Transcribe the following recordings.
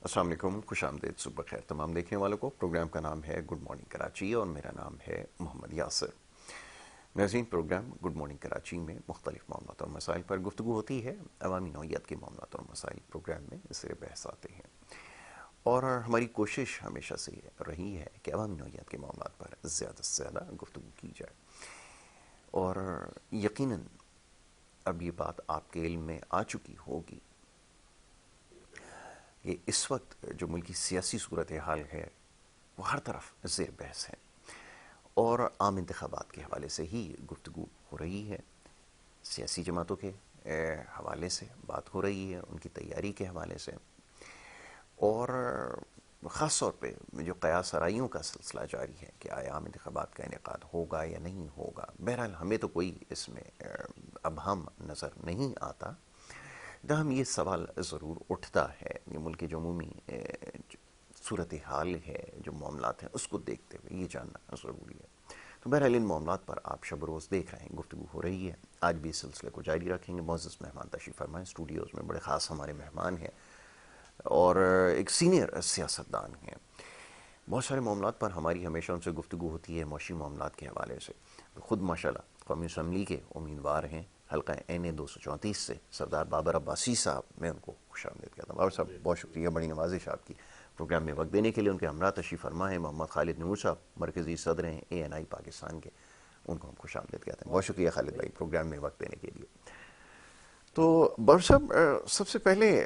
السلام علیکم، خوش آمدید، صبح خیر تمام دیکھنے والوں کو۔ پروگرام کا نام ہے گڈ مارننگ کراچی اور میرا نام ہے محمد یاسر۔ ناظرین، پروگرام گڈ مارننگ کراچی میں مختلف معاملات اور مسائل پر گفتگو ہوتی ہے۔ عوامی نوعیت کے معاملات اور مسائل پروگرام میں زیر بحث آتے ہیں، اور ہماری کوشش ہمیشہ سے رہی ہے کہ عوامی نوعیت کے معاملات پر زیادہ سے زیادہ گفتگو کی جائے، اور یقیناً اب یہ بات آپ کے علم میں آ چکی ہوگی کہ اس وقت جو ملکی سیاسی صورتحال ہے وہ ہر طرف زیر بحث ہے، اور عام انتخابات کے حوالے سے ہی گفتگو ہو رہی ہے، سیاسی جماعتوں کے حوالے سے بات ہو رہی ہے، ان کی تیاری کے حوالے سے، اور خاص طور پہ جو قیاس آرائیوں کا سلسلہ جاری ہے کہ آیا عام انتخابات کا انعقاد ہوگا یا نہیں ہوگا۔ بہرحال ہمیں تو کوئی اس میں ابہام نظر نہیں آتا، تاہم یہ سوال ضرور اٹھتا ہے، یہ ملک کی جو عمومی صورتحال ہے، جو معاملات ہیں، اس کو دیکھتے ہوئے یہ جاننا ضروری ہے۔ تو بہرحال ان معاملات پر آپ شب روز دیکھ رہے ہیں، گفتگو ہو رہی ہے۔ آج بھی اس سلسلے کو جاری رکھیں گے۔ معزز مہمان تشریف فرمائیں، اسٹوڈیوز میں بڑے خاص ہمارے مہمان ہیں اور ایک سینئر سیاستدان ہیں۔ بہت سارے معاملات پر ہماری ہمیشہ ان سے گفتگو ہوتی ہے، معاشی معاملات کے حوالے سے۔ خود ماشاءاللہ قومی اسمبلی کے امیدوار ہیں حلقہ این اے 234 سے سردار بابر عباسی صاحب، میں ان کو خوش آمدید کہتا ہوں۔ بابر صاحب بہت شکریہ، بڑی نوازش آپ کی پروگرام میں وقت دینے کے لیے۔ ان کے ہمراہ تشریف فرما ہے محمد خالد نور صاحب، مرکزی صدر ہیں اے این آئی پاکستان کے، ان کو ہم خوش آمدید کہتے ہیں۔ بہت شکریہ خالد بھائی پروگرام میں وقت دینے کے لیے۔ تو بابر صاحب، سب سے پہلے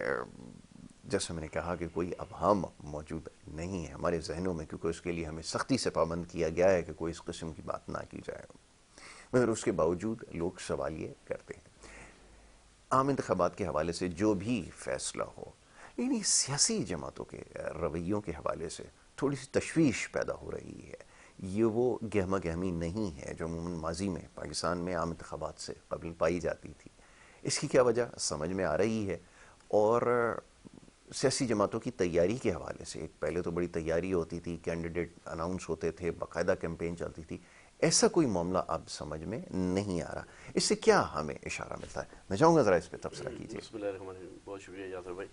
جیسے میں نے کہا کہ کوئی ابہام موجود نہیں ہے ہمارے ذہنوں میں، کیونکہ اس کے لیے ہمیں سختی سے پابند کیا گیا ہے کہ کوئی اس قسم کی بات نہ کی جائے، مگر اس کے باوجود لوگ سوال یہ کرتے ہیں عام انتخابات کے حوالے سے جو بھی فیصلہ ہو، لیکن یہ سیاسی جماعتوں کے رویوں کے حوالے سے تھوڑی سی تشویش پیدا ہو رہی ہے۔ یہ وہ گہما گہمی نہیں ہے جو عموماً ماضی میں پاکستان میں عام انتخابات سے قبل پائی جاتی تھی۔ اس کی کیا وجہ سمجھ میں آ رہی ہے، اور سیاسی جماعتوں کی تیاری کے حوالے سے ایک پہلے تو بڑی تیاری ہوتی تھی، کینڈیڈیٹ اناؤنس ہوتے تھے، باقاعدہ کیمپین چلتی تھی، ایسا کوئی معاملہ اب سمجھ میں نہیں آ رہا۔ اس سے کیا ہمیں اشارہ ملتا ہے؟ میں چاہوں گا ذرا اس پہ تبصرہ کیجیے۔ بسم اللہ الرحمن الرحیم، بہت شکریہ یاسر بھائی۔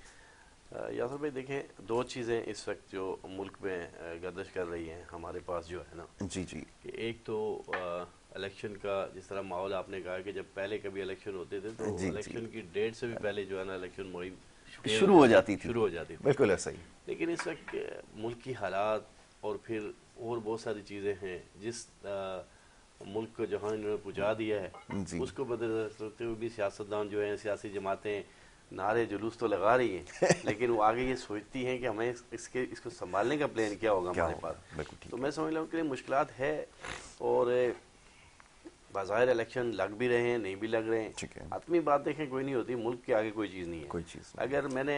یاسر بھائی دیکھیں، دو چیزیں اس وقت جو ملک میں گردش کر رہی ہیں ہمارے پاس جو ہے نا، جی جی کہ ایک تو الیکشن کا جس طرح ماحول آپ نے کہا کہ جب پہلے کبھی الیکشن ہوتے تھے تو جی جی الیکشن کی ڈیٹ سے بھی پہلے جو ہے نا الیکشن مہم شروع ہو جاتی تھی، شروع ہو جاتی تھی۔ بالکل ایسا ہی۔ لیکن اس وقت ملک کی حالات اور پھر اور بہت ساری چیزیں ہیں، جس ملک کو جہاں انہوں نے پہنچا دیا ہے جی اس کو بدل کرتے ہوئے بھی سیاستدان جو ہیں، سیاسی جماعتیں نعرے جلوس تو لگا رہی ہیں، لیکن وہ آگے یہ سوچتی ہیں کہ ہمیں اس کو سنبھالنے کا پلان کیا ہوگا کیا ہمارے ہوگا، پاس۔ بالکل تو ٹھیک ہے۔ میں سمجھ رہا ہوں کہ مشکلات ہے، اور بظاہر الیکشن لگ بھی رہے ہیں، نہیں بھی لگ رہے ہیں۔ ٹھیک ہے، حتمی بات دیکھیں کوئی نہیں ہوتی، ملک کے آگے کوئی چیز نہیں ہے۔ کوئی چیز نہیں۔ اگر میں نے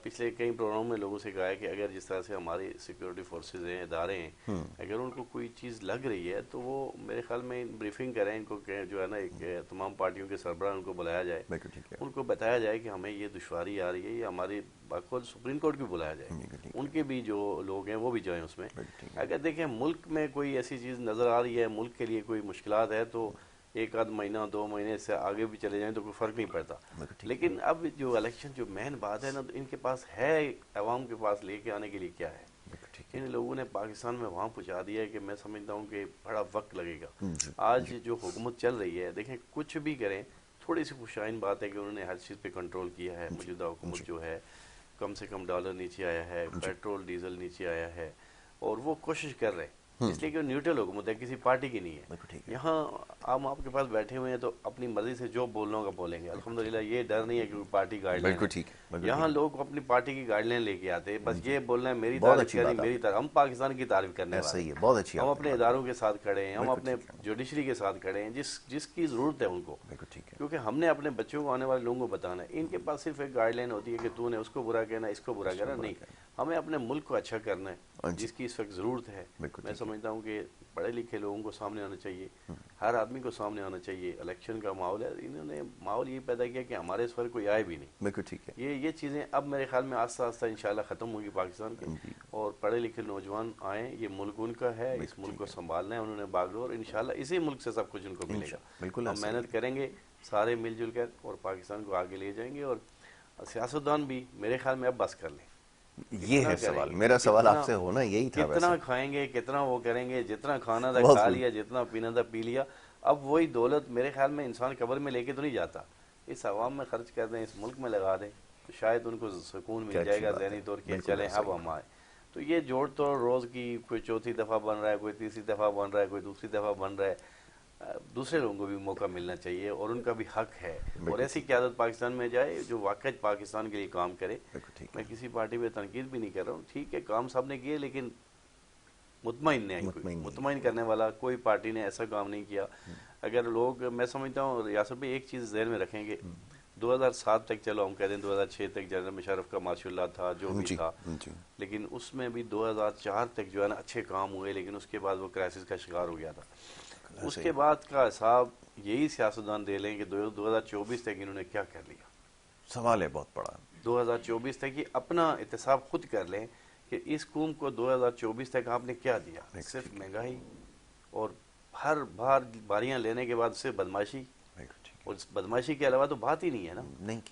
پچھلے کئی پروگراموں میں لوگوں سے کہا ہے کہ اگر جس طرح سے ہماری سیکیورٹی فورسز ہیں، ادارے ہیں، اگر ان کو کوئی چیز لگ رہی ہے تو وہ میرے خیال میں بریفنگ کریں، ان کو کہ جو ہے نا ایک تمام پارٹیوں کے سربراہ ان کو بلایا جائے، بالکل ٹھیک ہے، ان کو بتایا جائے کہ ہمیں یہ دشواری آ رہی ہے، یہ ہماری بقول سپریم کورٹ بھی بلایا جائے، بالکل ٹھیک ان ہے، کے بھی جو لوگ ہیں وہ بھی جائیں اس میں۔ بالکل ٹھیک ہے، اگر دیکھیں ملک میں کوئی ایسی چیز نظر آ رہی ہے، ملک کے لیے کوئی مشکلات ہے، تو ایک آدھ مہینہ 2 مہینے سے آگے بھی چلے جائیں تو کوئی فرق نہیں پڑتا۔ بالکل ٹھیک ہے، لیکن اب جو الیکشن جو مین بات ہے نا، تو ان کے پاس ہے، عوام کے پاس لے کے آنے کے لیے کیا ہے؟ بالکل ٹھیک ہے۔ ان لوگوں نے پاکستان میں وہاں پہنچا دیا ہے کہ میں سمجھتا ہوں کہ بڑا وقت لگے گا۔ جی آج جی جو حکومت چل رہی ہے، دیکھیں کچھ بھی کریں، تھوڑی سی خوشائن بات ہے کہ انہوں نے ہر چیز پہ کنٹرول کیا ہے۔ جی موجودہ جی حکومت جو ہے، کم سے کم ڈالر نیچے آیا ہے، جی پیٹرول ڈیزل نیچے آیا ہے، اور وہ کوشش کر رہے ہیں، اس لیے کہ وہ نیوٹرل حکومت ہے، کسی پارٹی کی نہیں ہے۔ بالکل ٹھیک ہے، یہاں ہم آپ کے پاس بیٹھے ہوئے ہیں تو اپنی مرضی سے جو بولنا ہوگا بولیں گے، الحمدللہ یہ ڈر نہیں ہے کہ کوئی پارٹی گائیڈ لائن بالکل ہے۔ ٹھیک ہے، بالکل یہاں ٹھیک لوگ اپنی پارٹی کی گائیڈ لائن لے کے آتے ہیں، بس ہے۔ جی، یہ بولنا ہے میری بہت تعریف اچھی کرنی، بات آپ میری نے تعریف، ہم پاکستان کی تعریف کرنے ایسا والے ہی ہے، ہیں، بہت اچھی ہم آپ نے اپنے بات اداروں کہی۔ کے ساتھ کھڑے ہیں، ہم بالکل اپنے ٹھیک ہے، جوڈیشری کے ساتھ کھڑے ہیں، جس کی ضرورت ہے ان کو، بالکل ٹھیک ہے، کیونکہ ہم نے اپنے بچوں کو، آنے والے لوگوں کو بتانا ہے۔ ان کے پاس صرف ایک گائیڈ لائن ہوتی ہے کہ تو نے اس کو برا کہنا، اس کو برا اس کو کہنا، برا نہیں، کرنا۔ ہمیں اپنے ملک کو اچھا کرنا ہے، جی جس کی اس وقت ضرورت ہے۔ بالکل میں ٹھیک ہے، سمجھتا ہوں کہ پڑھے لکھے لوگوں کو سامنے آنا چاہیے، ہر آدمی کو سامنے آنا چاہیے۔ الیکشن کا ماحول ہے، انہوں نے ماحول یہ پیدا کیا کہ ہمارے اس پر کوئی آئے بھی نہیں۔ بالکل ٹھیک ہے۔ یہ چیزیں اب میرے خیال میں آہستہ آہستہ انشاءاللہ ختم ہوگی پاکستان کے، جی اور پڑھے لکھے نوجوان آئیں، یہ ملک ان کا ہے، اس بالکل ملک ٹھیک کو ہے، سنبھالنا ہے انہوں نے باغڈور، انشاءاللہ اسی ملک سے سب کچھ ان کو ملے گا۔ بالکل ہم ایسا ہی محنت کریں گے سارے مل جل کر، اور پاکستان کو آگے لے جائیں گے، اور سیاستدان بھی میرے خیال میں اب بس کر لیں، یہ ہے سوال، میرا سوال آپ سے ہونا یہی تھا ویسے. کتنا کھائیں گے، کتنا وہ کریں گے، جتنا کھانا تھا کھا لیا، جتنا پینا تھا پی لیا. اب وہی دولت میرے خیال میں انسان قبر میں لے کے تو نہیں جاتا، اس عوام میں خرچ کر دیں، اس ملک میں لگا دیں تو شاید ان کو سکون مل جائے گا ذہنی طور کہ چلیں اب ہم آئے. تو یہ جوڑ توڑ روز کی کوئی چوتھی دفعہ بن رہا ہے، کوئی تیسری دفعہ بن رہا ہے، کوئی دوسری دفعہ بن رہا ہے. دوسرے لوگوں کو بھی موقع ملنا چاہیے اور ان کا بھی حق ہے، اور ایسی قیادت پاکستان میں جائے جو واقعی پاکستان کے لیے کام کرے. میں کسی پارٹی پہ تنقید بھی نہیں کر رہا ہوں، ٹھیک ہے کام سب نے کیے لیکن مطمئن نہیں، کوئی مطمئن کرنے والا کوئی پارٹی نے ایسا کام نہیں کیا. اگر لوگ، میں سمجھتا ہوں ریاست میں ایک چیز ذہن میں رکھیں گے، 2007 تک چلو ہم کہہ دیں 2006 تک جنرل مشرف کا ماشاء اللہ تھا جو بھی تھا، لیکن اس میں بھی 2004 تک جو ہے نا اچھے کام ہوئے، لیکن اس کے بعد وہ کرائسس کا شکار ہو گیا تھا. اس کے بعد کا حساب یہی سیاستدان دے لیں کہ 2024 تک انہوں نے کیا کر لیا. سوال ہے بہت بڑا. 2024 تک یہ اپنا احتساب خود کر لیں کہ اس قوم کو 2024 تک آپ نے کیا دیا. صرف مہنگائی اور ہر باریاں لینے کے بعد صرف بدماشی، اور اس بدماشی کے علاوہ تو بات ہی نہیں ہے نا.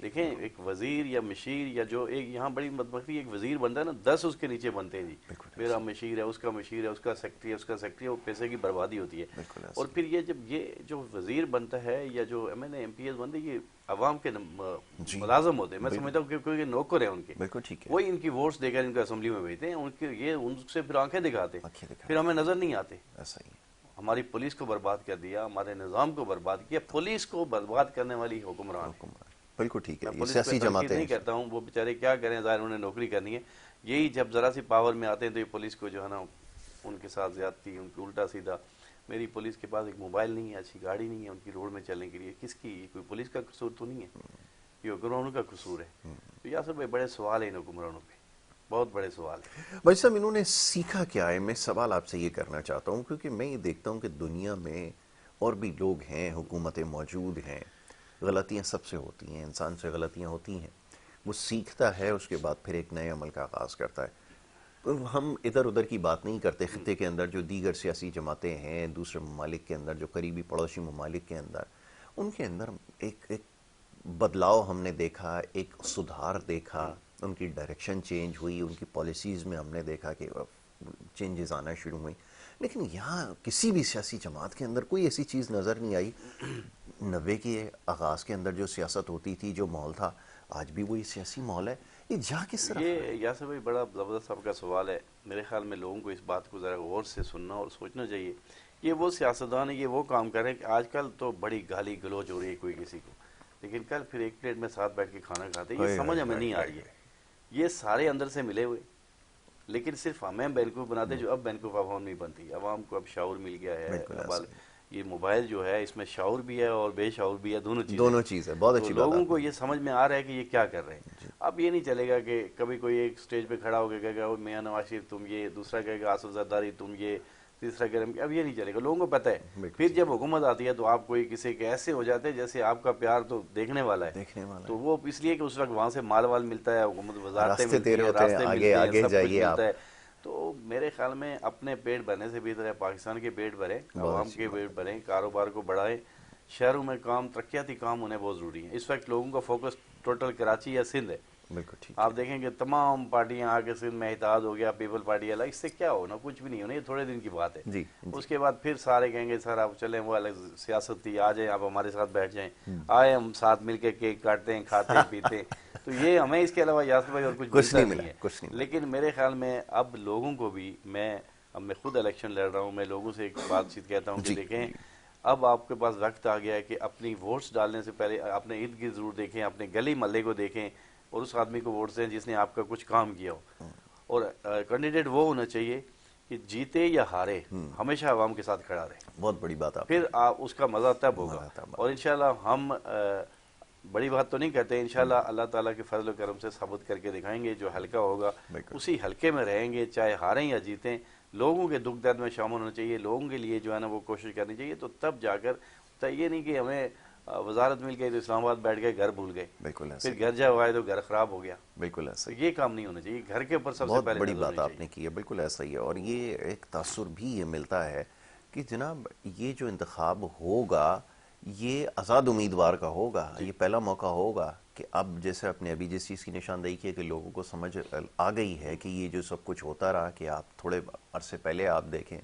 دیکھیں ایک وزیر یا مشیر یا جو ایک یہاں بڑی بدبختی، ایک وزیر بنتا ہے نا 10 اس کے نیچے بنتے ہیں جی، میرا مشیر ہے، اس کا مشیر ہے، اس کا سیکٹری ہے، اس کا سیکٹری ہے، وہ پیسے کی بربادی ہوتی ہے. اور پھر یہ جب یہ جو وزیر بنتا ہے یا جو M N A M P S بنتے ہیں یہ عوام کے ملازم ہوتے ہیں. میں سمجھتا ہوں کہ کوئی نوکر ہے ان کے، وہی ان کی ووٹس دے کر ان کو اسمبلی میں بھیجتے ہیں، ان کے یہ ان سے پھر آنکھیں دکھاتے ہیں، پھر ہمیں نظر نہیں آتے. ہماری پولیس کو برباد کر دیا، ہمارے نظام کو برباد کیا. پولیس کو برباد کرنے والی حکمران. بالکل ٹھیک ہے، پولیس پہ تنقید نہیں کرتا ہوں، وہ بیچارے کیا کریں، ظاہر انہوں نے نوکری کرنی ہے. یہی جب ذرا سی پاور میں آتے ہیں تو یہ پولیس کو جو ہے نا ان کے ساتھ زیادتی، ان کی الٹا سیدھا. میری پولیس کے پاس ایک موبائل نہیں ہے، اچھی گاڑی نہیں ہے ان کی روڈ میں چلنے کے لیے، کس کی؟ کوئی پولیس کا قصور تو نہیں ہے، یہ حکمرانوں کا قصور ہے. تو یاسر بھائی بڑے سوال ہیں ان حکمرانوں پہ، بہت بڑے سوال ہیں. بھائی صاحب انہوں نے سیکھا کیا ہے؟ میں سوال آپ سے یہ کرنا چاہتا ہوں کیونکہ میں یہ دیکھتا ہوں کہ دنیا میں اور بھی لوگ ہیں، حکومتیں موجود ہیں، غلطیاں سب سے ہوتی ہیں، انسان سے غلطیاں ہوتی ہیں، وہ سیکھتا ہے، اس کے بعد پھر ایک نئے عمل کا آغاز کرتا ہے. ہم ادھر ادھر کی بات نہیں کرتے، خطے کے اندر جو دیگر سیاسی جماعتیں ہیں دوسرے ممالک کے اندر، جو قریبی پڑوسی ممالک کے اندر، ان کے اندر ایک بدلاؤ ہم نے دیکھا، ایک سدھار دیکھا، ان کی ڈائریکشن چینج ہوئی، ان کی پالیسیز میں ہم نے دیکھا کہ چینجز آنا شروع ہوئی. لیکن یہاں کسی بھی سیاسی جماعت کے اندر کوئی ایسی چیز نظر نہیں آئی. 90 کے آغاز کے اندر جو سیاست ہوتی تھی، جو ماحول تھا، آج بھی وہی سیاسی ماحول ہے. یہ جا کس طرف؟ یہ یاسر بھائی بڑا زبردست آپ کا سوال ہے. میرے خیال میں لوگوں کو اس بات کو ذرا غور سے سننا اور سوچنا چاہیے. یہ وہ سیاستدان ہیں، یہ وہ کام کر رہے ہیں کہ آج کل تو بڑی گالی گلوچ ہو رہی ہے کوئی کسی کو، لیکن کل پھر ایک پلیٹ میں ساتھ بیٹھ کے کھانا کھاتے ہیں. یہ سمجھ ہمیں نہیں آ رہی ہے. یہ سارے اندر سے ملے ہوئے، لیکن صرف ہمیں بیوقوف بناتے، جو اب بیوقوف عوام نہیں بنتی. عوام کو اب شعور مل گیا ہے. یہ موبائل جو ہے اس میں شعور بھی ہے اور بے شعور بھی ہے، دونوں چیزیں. بہت اچھی بات. لوگوں کو یہ سمجھ میں آ رہا ہے کہ یہ کیا کر رہے ہیں. اب یہ نہیں چلے گا کہ کبھی کوئی ایک سٹیج پہ کھڑا ہو کے کہے گا میاں نواز شریف تم یہ، دوسرا کہے گا آصف زرداری تم یہ، تیسرا کہہ رہے. اب یہ نہیں چلے گا، لوگوں کو پتہ ہے. پھر جب حکومت آتی ہے تو آپ کوئی کسی کے ایسے ہو جاتے ہیں جیسے آپ کا پیار تو دیکھنے والا ہے، تو وہ اس لیے کہ اس وقت وہاں سے مال وال ملتا ہے، حکومت وزارتیں ملتی ہیں، راستے ملتے ہیں، سب کچھ ملتا ہے. تو میرے خیال میں اپنے پیٹ بھرنے سے بہتر ہے پاکستان کے پیٹ بھریں، عوام کے پیٹ بھریں، کاروبار کو بڑھائیں. شہروں میں کام، ترقیاتی کام ہونے بہت ضروری ہیں. اس وقت لوگوں کا فوکس ٹوٹل کراچی یا سندھ ہے. آپ دیکھیں کہ تمام پارٹیاں آ کے سندھ میں اتحاد ہو گیا، پیپل پارٹی الگ، اس سے کیا ہونا؟ کچھ بھی نہیں ہونا. یہ تھوڑے دن کی بات ہے. اس کے بعد پھر سارے کہیں گے سر آپ چلیں، وہ الگ سیاست تھی، آ جائیں آپ ہمارے ساتھ بیٹھ جائیں، آئے ہم ساتھ مل کے کیک کاٹتے ہیں، کھاتے ہیں، پیتے ہیں. تو یہ ہمیں اس کے علاوہ یاسر بھائی اور کچھ نہیں ہے. لیکن میرے خیال میں اب لوگوں کو بھی، اب میں خود الیکشن لڑ رہا ہوں، میں لوگوں سے ایک بات چیت کہتا ہوں کہ دیکھیں اب آپ کے پاس وقت آ گیا ہے کہ اپنی ووٹس ڈالنے سے پہلے اپنے ارد گرد ضرور دیکھیں، اپنے گلی محلے کو دیکھیں اور اس آدمی کو ووٹ دیں جس نے آپ کا کچھ کام کیا ہو. اور کینڈیڈیٹ وہ ہونا چاہیے کہ جیتے یا ہارے ہمیشہ عوام کے ساتھ کھڑا رہے. بہت بڑی بات. پھر اس کا مزہ تب ہوگا. اور انشاءاللہ ہم بڑی بات تو نہیں کرتے، انشاءاللہ اللہ تعالیٰ کے فضل و کرم سے ثابت کر کے دکھائیں گے. جو حلقہ ہوگا اسی حلقے میں رہیں گے، چاہے ہاریں یا جیتیں. لوگوں کے دکھ درد میں شامل ہونا چاہیے، لوگوں کے لیے جو ہے نا وہ کوشش کرنی چاہیے. تو تب جا کر یہ نہیں کہ ہمیں وزارت مل گئی تو اسلام آباد بیٹھ گئے، گھر بھول گئے، پھر گھر جا ہوا ہے تو گھر خراب ہو گیا. بالکل ایسا یہ کام نہیں ہونا چاہیے. گھر کے اوپر سب سے پہلے بڑی بات آپ نے کی ہے. بالکل ایسا ہی ہے. اور یہ ایک تاثر بھی یہ ملتا ہے کہ جناب یہ جو انتخاب ہوگا یہ آزاد امیدوار کا ہوگا، یہ پہلا موقع ہوگا کہ اب جیسے آپ نے ابھی جس چیز کی نشاندہی کی ہے کہ لوگوں کو سمجھ آ گئی ہے کہ یہ جو سب کچھ ہوتا رہا، کہ آپ تھوڑے عرصے پہلے آپ دیکھیں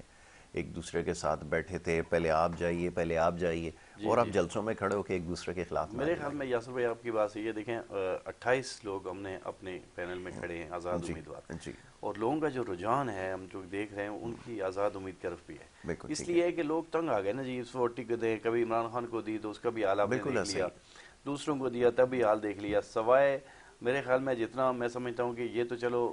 ایک دوسرے کے ساتھ بیٹھے تھے، پہلے آپ جائیے اور آپ جلسوں میں کھڑے ہو کے ایک دوسرے کے خلاف میرے خیال میں یاسر بھائی آپ کی بات صحیح ہے. دیکھیں 28 لوگ ہم نے اپنے پینل میں کھڑے ہیں آزاد امیدوار، جی اور لوگوں کا جو رجحان ہے ہم جو دیکھ رہے ہیں ان کی آزاد امید کی طرف بھی ہے. بالکل اس لیے ہے کہ لوگ تنگ آ گئے نا جی، اس ووٹ کو دیں، کبھی عمران خان کو دی تو اس کا بھی حال آپ نے بالکل دیکھ لیا، صحیح، دوسروں کو دیا تب بھی حال دیکھ لیا. سوائے میرے خیال میں جتنا میں سمجھتا ہوں کہ یہ تو چلو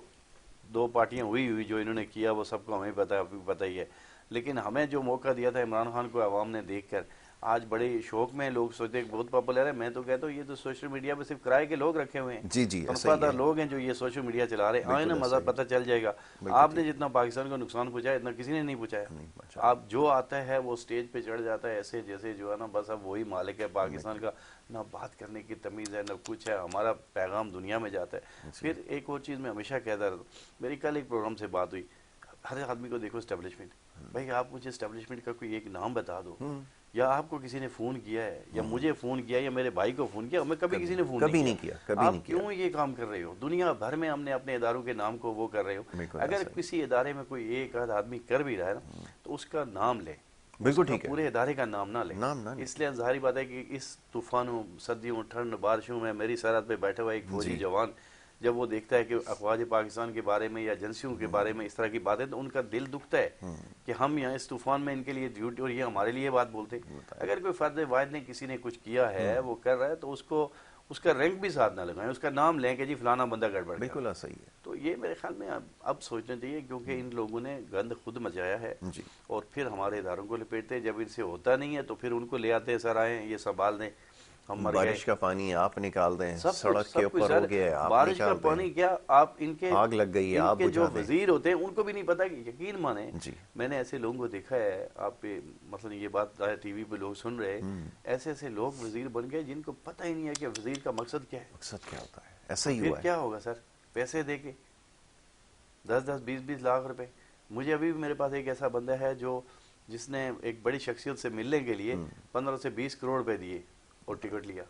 دو پارٹیاں ہوئی جو انہوں نے کیا وہ سب کو ہمیں پتہ ہے، آپ کو پتہ ہی ہے. لیکن ہمیں جو موقع دیا تھا عمران خان کو عوام نے دیکھ کر آج بڑے شوق میں لوگ سوچتے ہیں کہ بہت پاپولر ہے. میں تو کہتا ہوں یہ تو سوشل میڈیا پہ صرف کرائے کے لوگ رکھے ہوئے ہیں، جی ایسا تنخواہ ہی دار ہے، لوگ ہیں جو یہ سوشل میڈیا چلا رہے ہیں. آئے نا بالکل مزہ ایسا ہی، پتہ چل جائے گا. بالکل آپ نے ٹھیک جتنا پاکستان کو نقصان پہنچایا اتنا کسی نے نہیں پہنچایا. نہیں پہنچا، آپ جو آتا ہے وہ سٹیج پہ چڑھ جاتا ہے ایسے جیسے جو ہے نا بس اب وہی مالک ہے پاکستان کا، نہ بات کرنے کی تمیز ہے نہ کچھ ہے. ہمارا پیغام دنیا میں جاتا ہے. پھر ایک اور چیز میں ہمیشہ کہتا رہتا ہوں، میری کل ایک پروگرام سے بات ہوئی، ہر آدمی کو دیکھو اسٹیبلشمنٹ. بھائی آپ مجھے اسٹیبلشمنٹ کا کوئی ایک نام بتا دو، یا آپ کو کسی نے فون کیا ہے یا مجھے فون کیا یا میرے بھائی کو فون کیا، ہمیں کبھی کسی نے فون نہیں کیا. آپ کیوں یہ کام کر رہے ہو؟ دنیا بھر میں ہم نے اپنے اداروں کے نام کو وہ کر رہے ہو. اگر کسی ادارے میں کوئی ایک آدھ آدمی کر بھی رہا ہے نا تو اس کا نام لے، بالکل ٹھیک ہے، پورے ادارے کا نام نہ لے. اس لیے ظاہری بات ہے کہ اس طوفانوں، سردیوں، ٹھنڈ، بارشوں میں میری سرحد پہ بیٹھا ہوا ایک فوجی جوان جب وہ دیکھتا ہے کہ افواج پاکستان کے بارے میں یا ایجنسیوں کے بارے میں اس طرح کی باتیں، تو ان کا دل دکھتا ہے کہ ہم یہاں اس طوفان میں ان کے لیے ڈیوٹی اور یہ ہمارے لیے بات بولتے ہیں. اگر کوئی فرد واحد نے کسی نے کچھ کیا ہے وہ کر رہا ہے تو اس کا رینک بھی ساتھ نہ لگائیں، اس کا نام لیں کہ جی فلانا بندہ گڑبڑ کر. بالکل صحیح ہے. تو یہ میرے خیال میں اب سوچنا چاہیے، کیونکہ ان لوگوں نے گند خود مچایا ہے اور پھر ہمارے اداروں کو لپیٹتے ہیں. جب ان سے ہوتا نہیں ہے تو پھر ان کو لے آتے ہیں، سر آئیں یہ سنبھال دیں، ہم مر گئے. بارش کا پانی آپ نکال دیں، سڑک کے سب کچھ اوپر سر، ہو گیا آپ بارش کا نکال دیں، پانی کیا آپ ان آگ لگ گئی ہے ان آپ کے جو بجھا دیں. وزیر ہوتے ہیں ان کو بھی نہیں پتا. کہ یقین مانیں جی میں نے ایسے لوگوں کو دیکھا ہے، آپ پہ مثلا یہ بات ٹی وی پہ لوگ سن رہے، ایسے ایسے لوگ وزیر بن گئے جن کو پتہ ہی نہیں ہے کہ وزیر کا مقصد کیا ہے. مقصد کیا ہوتا ہے، ایسا ہی پھر ہوا ہے. کیا ہوگا سر؟ پیسے دے کے 10-10 20-20 لاکھ روپے. مجھے ابھی بھی میرے پاس ایک ایسا بندہ ہے جس نے ایک بڑی شخصیت سے ملنے کے لیے 15 سے 20 کروڑ روپے دیے اور ٹکٹ لیا.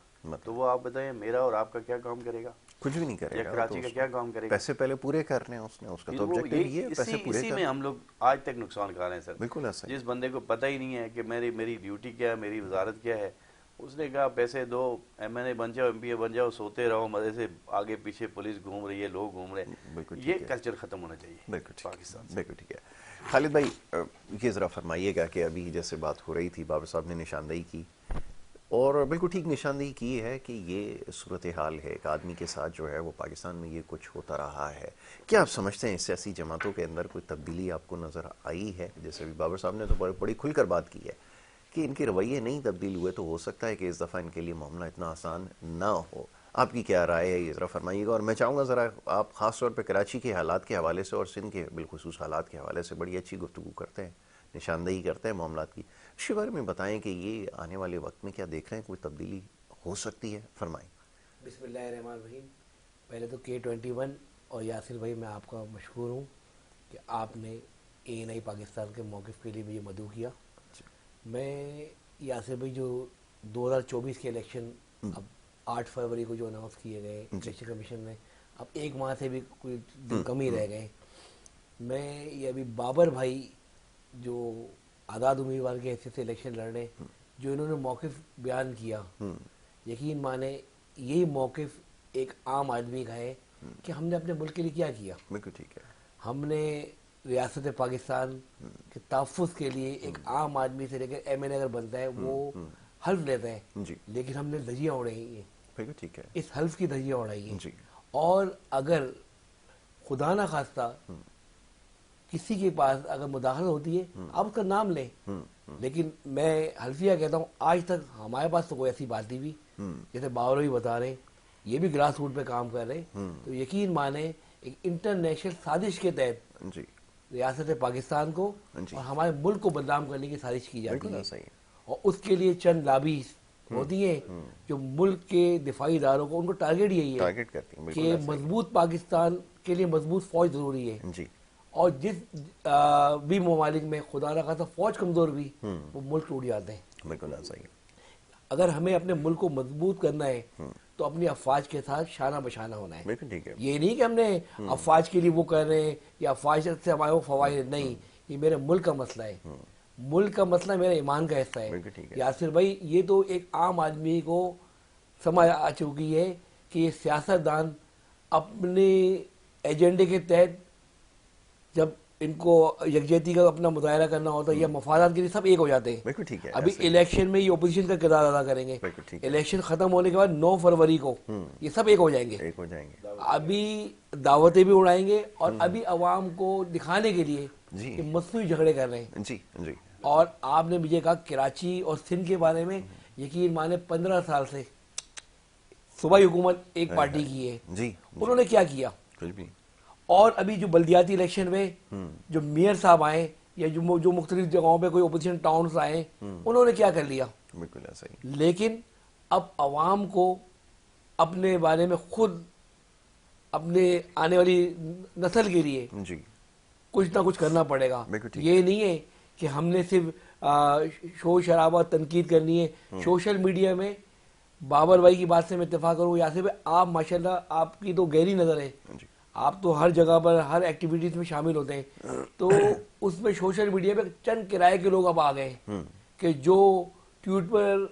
تو وہ آپ بتائیں میرا اور آپ کا کیا کام کرے گا؟ کچھ بھی نہیں کرے یا گا. کراچی کا کیا کام کرے گا؟ پیسے پہلے پورے کرنے ہیں اس کا تو آبجیکٹو یہ ہے، پیسے پورے اسی میں ہم لوگ آج تک نقصان کھا رہے ہیں سر. بالکل ایسا ہی. جس بندے کو پتہ ہی نہیں ہے کہ میری ڈیوٹی کیا ہے، میری وزارت کیا ہے، اس نے کہا پیسے دو، ایم این اے بن جاؤ، ایم پی اے بن جاؤ، سوتے رہو مزے سے، آگے پیچھے پولیس گھوم رہی ہے، لوگ گھوم رہے ہیں. یہ کلچر ختم ہونا چاہیے پاکستان سے. بالکل ٹھیک ہے. خالد بھائی یہ ذرا فرمائیے گا کہ ابھی جیسے بات ہو رہی تھی، بابر صاحب نے نشاندہی کی اور بالکل ٹھیک نشاندہی کی ہے کہ یہ صورتحال ہے، ایک آدمی کے ساتھ جو ہے وہ پاکستان میں یہ کچھ ہوتا رہا ہے. کیا آپ سمجھتے ہیں اس سیاسی جماعتوں کے اندر کوئی تبدیلی آپ کو نظر آئی ہے؟ جیسے ابھی بابر صاحب نے تو بڑی کھل کر بات کی ہے کہ ان کے رویے نہیں تبدیل ہوئے، تو ہو سکتا ہے کہ اس دفعہ ان کے لیے معاملہ اتنا آسان نہ ہو. آپ کی کیا رائے ہے، یہ ذرا فرمائیے گا. اور میں چاہوں گا ذرا آپ خاص طور پہ کراچی کے حالات کے حوالے سے اور سندھ کے بالخصوص حالات کے حوالے سے بڑی اچھی گفتگو کرتے ہیں، نشاندہی کرتے ہیں معاملات کی. اس بارے میں بتائیں کہ یہ آنے والے وقت میں کیا دیکھ رہے ہیں، کوئی تبدیلی ہو سکتی ہے؟ فرمائیں. بسم اللہ الرحمن الرحیم. پہلے تو K21 اور یاسر بھائی میں آپ کا مشکور ہوں کہ آپ نے ANI پاکستان کے موقف کے لیے مجھے مدعو کیا. میں یاسر بھائی جو 2024 کے الیکشن اب 8 فروری کو جو اناؤنس کیے گئے الیکشن کمیشن نے، اب ایک ماہ سے بھی کوئی دن کم ہی رہ گئے. میں یہ ابھی بابر بھائی جو آزاد امیدوار کے حیثیت سے الیکشن لڑنے، جو انہوں نے موقف بیان کیا، یقین مانے یہی موقف ایک عام آدمی کا ہے کہ ہم نے اپنے ملک کے لیے کیا کیا. بالکل ٹھیک ہے. ہم نے ریاست پاکستان کے تحفظ کے لیے ایک عام آدمی سے لے کر ایم این اے اگر بنتا ہے وہ حلف لیتا ہے، لیکن ہم نے دھجیاں اڑائی ہیں. بالکل ٹھیک ہے. اس حلف کی دھجیاں اڑائی ہیں. اور اگر خدا نہ خواستہ کسی کے پاس اگر مداخلت ہوتی ہے آپ اس کا نام لیں، لیکن میں حلفیہ کہتا ہوں آج تک ہمارے پاس تو کوئی ایسی بات نہیں ہوئی. جیسے باور بھی بتا رہے ہیں یہ بھی گراس روٹ پہ کام کر رہے ہیں، تو یقین مانیں ایک انٹرنیشنل سازش کے تحت ریاست پاکستان کو اور ہمارے ملک کو بدنام کرنے کی سازش کی جاتی ہے. اور اس کے لیے چند لابی ہوتی ہیں جو ملک کے دفاعی اداروں کو، ان کو ٹارگیٹ یہی ہے کہ مضبوط پاکستان کے لیے مضبوط فوج ضروری ہے. اور جس بھی ممالک میں خدا نہ خواستہ فوج کمزور بھی وہ ملک ٹوٹ جاتے ہیں. بالکل صحیح. اگر ہمیں اپنے ملک کو مضبوط کرنا ہے تو اپنی افواج کے ساتھ شانہ بشانہ ہونا ہے. یہ نہیں کہ ہم نے افواج کے لیے وہ کر رہے ہیں یا افواج سے ہمارے وہ فوائد نہیں. یہ میرے ملک کا مسئلہ ہے, ملک کا مسئلہ میرے ایمان کا حصہ ہے. یاسر بھائی, یہ تو ایک عام آدمی کو سمجھ آ چکی ہے کہ یہ سیاستدان اپنے ایجنڈے کے تحت جب ان کو یکجہتی کا اپنا مظاہرہ کرنا ہوتا ہے یا مفادات کے لیے سب ایک ہو جاتے ہیں. ابھی الیکشن میں یہ اپوزیشن کا کردار ادا کریں گے, الیکشن ختم ہونے کے بعد 9 فروری کو یہ سب ایک ہو جائیں گے. ابھی دعوتیں بھی اڑائیں گے اور ابھی عوام کو دکھانے کے لیے کہ مصنوعی جھگڑے کر رہے ہیں. اور آپ نے مجھے کہا کراچی اور سندھ کے بارے میں, یقین مانے 15 سال سے صوبائی حکومت ایک پارٹی کی ہے, انہوں نے کیا کیا؟ اور ابھی جو بلدیاتی الیکشن میں جو میئر صاحب آئے یا جو مختلف جگہوں پہ کوئی اپوزیشن ٹاؤنز آئے, انہوں نے کیا کر لیا؟ لیکن اب عوام کو اپنے بارے میں خود اپنے آنے والی نسل کے لیے کچھ نہ کچھ کرنا پڑے گا. یہ نہیں ہے کہ ہم نے صرف شور شرابہ تنقید کرنی ہے. سوشل میڈیا میں بابر بھائی کی بات سے میں اتفاق کروں, یاسر بھائی آپ ماشاءاللہ آپ کی تو گہری نظر ہے, آپ تو ہر جگہ پر ہر ایکٹیویٹیز میں شامل ہوتے ہیں. تو اس میں سوشل میڈیا پہ چند کرائے کے لوگ اب آ گئے ہیں کہ جو ٹویٹ پر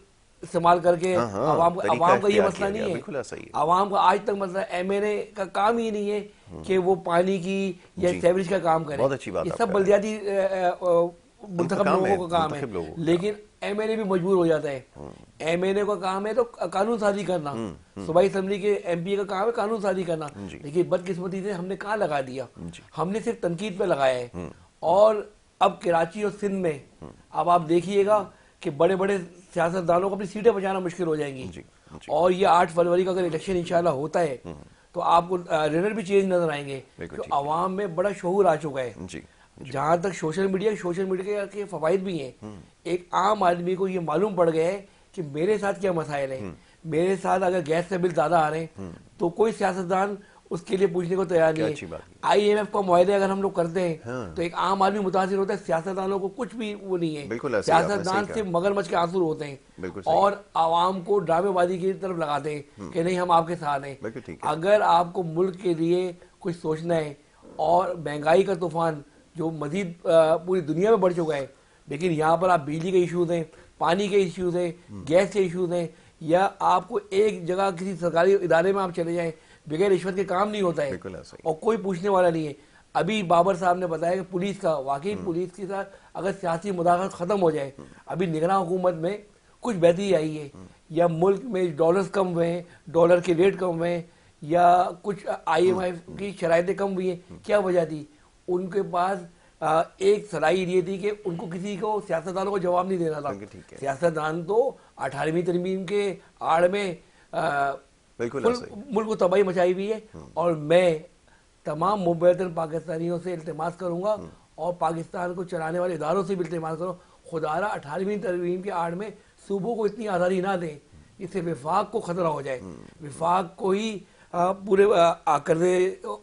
استعمال کر کے عوام کا یہ مسئلہ نہیں ہے. عوام کا آج تک مسئلہ ایم این اے کا کام ہی نہیں ہے کہ وہ پانی کی یا سیوریج کا کام کرے, یہ سب بلدیاتی منتخب لوگوں کا کام ہے. لیکن ایم این اے بھی مجبور ہو جاتا ہے. ایم این اے کا کام ہے تو قانون سازی کرنا, صوبائی اسمبلی کے ایم پی کا کام ہے قانون سازی کرنا. لیکن بدقسمتی سے ہم نے کہاں لگا دیا, ہم نے صرف تنقید پہ لگایا ہے. اور اب کراچی اور سندھ میں اب آپ دیکھیے گا کہ بڑے بڑے سیاستدانوں کو اپنی سیٹیں بچانا مشکل ہو جائیں گی. اور یہ 8 فروری کا اگر الیکشن انشاءاللہ ہوتا ہے تو آپ کو ریزلٹ بھی چینج نظر آئیں گے, کہ عوام میں بڑا شعور آ چکا ہے. جہاں تک سوشل میڈیا کے فوائد بھی ہیں, ایک عام آدمی کو یہ معلوم پڑ گیا ہے کہ میرے ساتھ کیا مسائل ہیں. میرے ساتھ اگر گیس کا بل زیادہ آ رہے ہیں تو کوئی سیاستدان اس کے لیے پوچھنے کو تیار نہیں ہے. آئی ایم ایف کا معاہدے اگر ہم لوگ کرتے ہیں تو ایک عام آدمی متاثر ہوتا ہے, سیاستدانوں کو کچھ بھی وہ نہیں ہے. سیاستدان صرف مگرمچھ کے آنسو ہوتے ہیں اور عوام کو ڈرامے بازی کی طرف لگاتے ہیں کہ نہیں ہم آپ کے ساتھ ہیں. اگر آپ کو ملک کے لیے کچھ سوچنا ہے, اور مہنگائی کا طوفان جو مزید پوری دنیا میں بڑھ چکا ہے, لیکن یہاں پر آپ بجلی کے ایشوز ہیں, پانی کے ایشوز ہیں, گیس کے ایشوز ہیں, یا آپ کو ایک جگہ کسی سرکاری ادارے میں آپ چلے جائیں بغیر رشوت کے کام نہیں ہوتا ہے اور کوئی پوچھنے والا نہیں ہے. ابھی بابر صاحب نے بتایا کہ پولیس کا, واقعی پولیس کے ساتھ اگر سیاسی مداخلت ختم ہو جائے, ابھی نگراں حکومت میں کچھ بہتری آئی ہے, یا ملک میں ڈالرز کم ہوئے ہیں, ڈالر کے ریٹ کم ہوئے ہیں, یا کچھ آئی ایم ایف کی شرائطیں کم ہوئی ہیں. کیا وجہ تھی؟ ان کے پاس ایک صلاحیت یہ تھی کہ ان کو کسی کو سیاستدانوں کو جواب نہیں دینا تھا. سیاستدان تو 18ویں ترمیم کے آڑ میں ملک کو تباہی مچائی ہوئی ہے. اور میں تمام مبعثر پاکستانیوں سے التماس کروں گا اور پاکستان کو چلانے والے اداروں سے بھی التماس کروں, خدارا 18ویں ترمیم کے آڑ میں صوبوں کو اتنی آزادی نہ دیں جس سے وفاق کو خطرہ ہو جائے. وفاق کو ہی پورے قرضے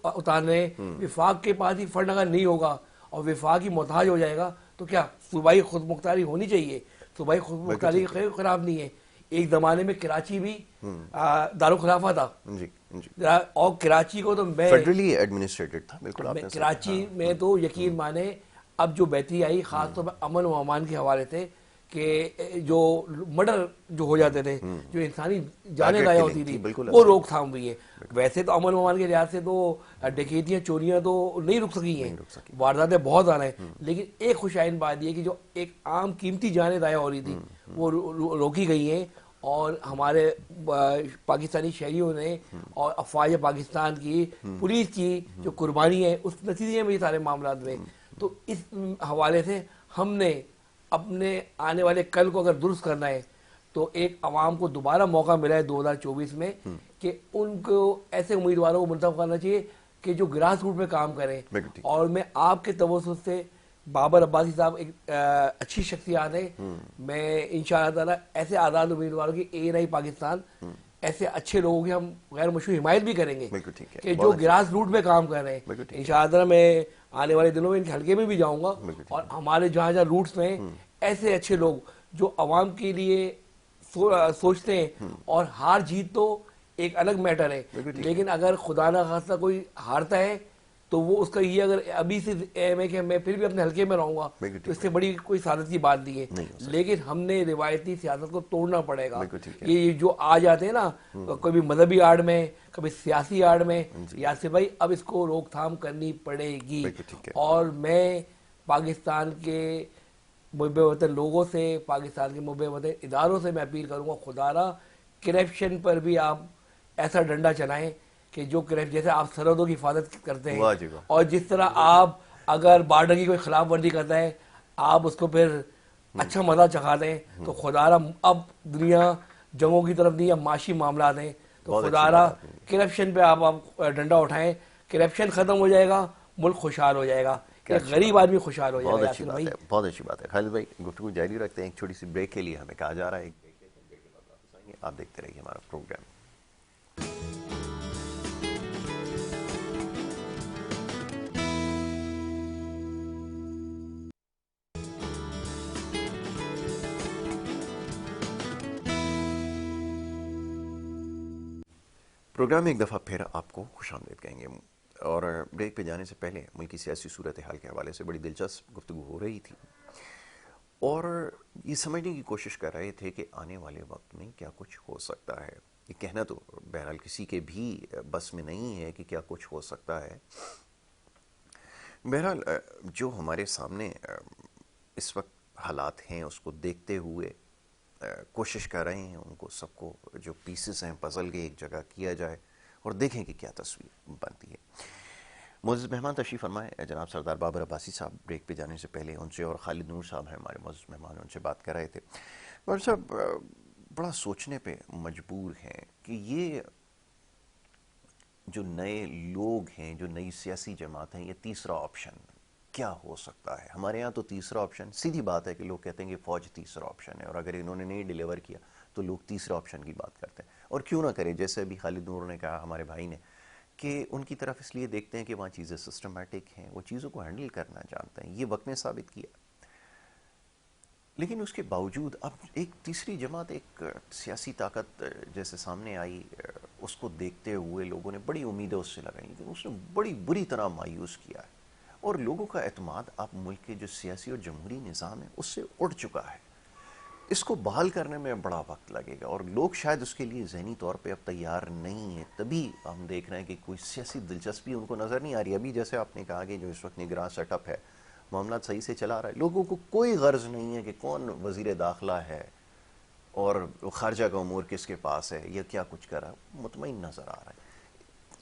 اتارنے, وفاق کے پاس ہی فنڈ اگر نہیں ہوگا اور وفاق ہی محتاج ہو جائے گا تو کیا صوبائی خود مختاری ہونی چاہیے. صوبائی خود مختاری خراب نہیں ہے. ایک زمانے میں کراچی بھی دارالخلافہ تھا, اور کراچی کو تو میں فیڈرلی ایڈمنسٹریٹڈ تھا. بالکل کراچی میں تو یقین مانے اب جو بہتری آئی خاص طور پر امن و امان کے حوالے سے, کہ جو مرڈر جو ہو جاتے تھے, جو انسانی جانیں ضائع ہوتی تھی, وہ روک تھام ہوئی ہے. ویسے تو امن و امان کے لحاظ سے تو ڈکیتیاں چوریاں تو نہیں رک سکی ہیں, وارداتیں بہت آ رہے ہیں, لیکن ایک خوشائن بات یہ کہ جو ایک عام قیمتی جانیں ضائع ہو رہی تھی وہ روکی گئی ہیں. اور ہمارے پاکستانی شہریوں نے اور افواج پاکستان کی, پولیس کی جو قربانی ہے اس نتیجے میں یہ سارے معاملات ہوئے. تو اس حوالے سے ہم نے اپنے آنے والے کل کو اگر درست کرنا ہے تو ایک عوام کو دوبارہ موقع ملا ہے 2024 میں کہ ان کو ایسے امیدواروں کو منتخب کرنا چاہیے کہ جو گراس روٹ پہ کام کریں. اور میں آپ کے توسط سے, بابر عباسی صاحب ایک اچھی شخصیات ہیں, میں انشاءاللہ تعالیٰ ایسے آزاد امیدواروں کی ANI پاکستان ایسے اچھے لوگوں کی ہم غیر مشروع حمایت بھی کریں گے کہ جو گراس روٹ پہ کام کر رہے ہیں. انشاءاللہ تعالیٰ میں آنے والے دنوں میں ان کے حلقے میں بھی جاؤں گا, اور ہمارے جہاں جہاں روٹس میں ایسے اچھے لوگ جو عوام کے لیے سوچتے ہیں. اور ہار جیت تو ایک الگ میٹر ہے, لیکن اگر خدا نہ خواستہ کوئی ہارتا ہے تو وہ اس کا یہ اگر ابھی سے ایم ہے کہ میں پھر بھی اپنے حلقے میں رہوں گا, تو اس سے بڑی کوئی سعادت کی بات نہیں ہے. لیکن ہم نے روایتی سیاست کو توڑنا پڑے گا. یہ جو آ جاتے ہیں نا کبھی مذہبی آڑ میں, کبھی سیاسی آڑ میں, یاسر بھائی اب اس کو روک تھام کرنی پڑے گی. اور میں پاکستان کے محب وطن لوگوں سے, پاکستان کے محب وطن اداروں سے میں اپیل کروں گا, خدا را کرپشن پر بھی آپ ایسا ڈنڈا چلائیں کہ جو جیسے آپ سرحدوں کی حفاظت کرتے ہیں, اور جس طرح آپ اگر بارڈر کی کوئی خلاف ورزی کرتا ہے آپ اس کو پھر اچھا مزہ چکھا دیں, تو خدا را اب دنیا جنگوں کی طرف نہیں, اب معاشی معاملات ہیں, تو خدا را کرپشن پہ آپ ڈنڈا اٹھائیں. کرپشن ختم ہو جائے گا, ملک خوشحال ہو جائے گا, ایک غریب آدمی خوشحال ہو جائے گا. یاسر بھائی بہت اچھی بات ہے. خالد بھائی گفتگو جاری رکھتے ہیں, ایک چھوٹی سی بریک کے لیے ہمیں کہا جا رہا ہے, ایک بریک ہے, بریک کے بعد واپس آئیں گے. آپ دیکھتے رہیے ہمارا پروگرام. پروگرام میں ایک دفعہ پھر آپ کو خوش آمدید کہیں گے, اور بریک پہ جانے سے پہلے ملکی سیاسی صورتحال کے حوالے سے بڑی دلچسپ گفتگو ہو رہی تھی, اور یہ سمجھنے کی کوشش کر رہے تھے کہ آنے والے وقت میں کیا کچھ ہو سکتا ہے. یہ کہنا تو بہرحال کسی کے بھی بس میں نہیں ہے کہ کیا کچھ ہو سکتا ہے. بہرحال جو ہمارے سامنے اس وقت حالات ہیں اس کو دیکھتے ہوئے کوشش کر رہے ہیں ان کو سب کو جو پیسز ہیں پزل کے ایک جگہ کیا جائے اور دیکھیں کہ کیا تصویر بنتی ہے. معزز مہمان تشریف فرمائے جناب سردار بابر عباسی صاحب. بریک پہ جانے سے پہلے ان سے, اور خالد نور صاحب ہیں ہمارے معزز مہمان, ان سے بات کر رہے تھے. اور صاحب بڑا سوچنے پہ مجبور ہیں کہ یہ جو نئے لوگ ہیں, جو نئی سیاسی جماعت ہیں, یہ تیسرا آپشن کیا ہو سکتا ہے. ہمارے ہاں تو تیسرا آپشن سیدھی بات ہے کہ لوگ کہتے ہیں کہ فوج تیسرا آپشن ہے, اور اگر انہوں نے نہیں ڈیلیور کیا تو لوگ تیسرا آپشن کی بات کرتے ہیں. اور کیوں نہ کریں, جیسے ابھی خالد نور نے کہا ہمارے بھائی نے, کہ ان کی طرف اس لیے دیکھتے ہیں کہ وہاں چیزیں سسٹمیٹک ہیں, وہ چیزوں کو ہینڈل کرنا جانتے ہیں. یہ وقت نے ثابت کیا. لیکن اس کے باوجود اب ایک تیسری جماعت, ایک سیاسی طاقت جیسے سامنے آئی, اس کو دیکھتے ہوئے لوگوں نے بڑی امیدیں اس سے لگائیں, لیکن اس نے بڑی بری طرح مایوس کیا ہے. اور لوگوں کا اعتماد اب ملک کے جو سیاسی اور جمہوری نظام ہے اس سے اٹھ چکا ہے. اس کو بحال کرنے میں بڑا وقت لگے گا, اور لوگ شاید اس کے لیے ذہنی طور پہ اب تیار نہیں ہیں. تبھی ہم دیکھ رہے ہیں کہ کوئی سیاسی دلچسپی ان کو نظر نہیں آ رہی. ابھی جیسے آپ نے کہا کہ جو اس وقت نگراں سیٹ اپ ہے, معاملات صحیح سے چلا رہا ہے, لوگوں کو کوئی غرض نہیں ہے کہ کون وزیر داخلہ ہے اور خارجہ کا امور کس کے پاس ہے یا کیا کچھ کر رہا ہے, مطمئن نظر آ رہا ہے.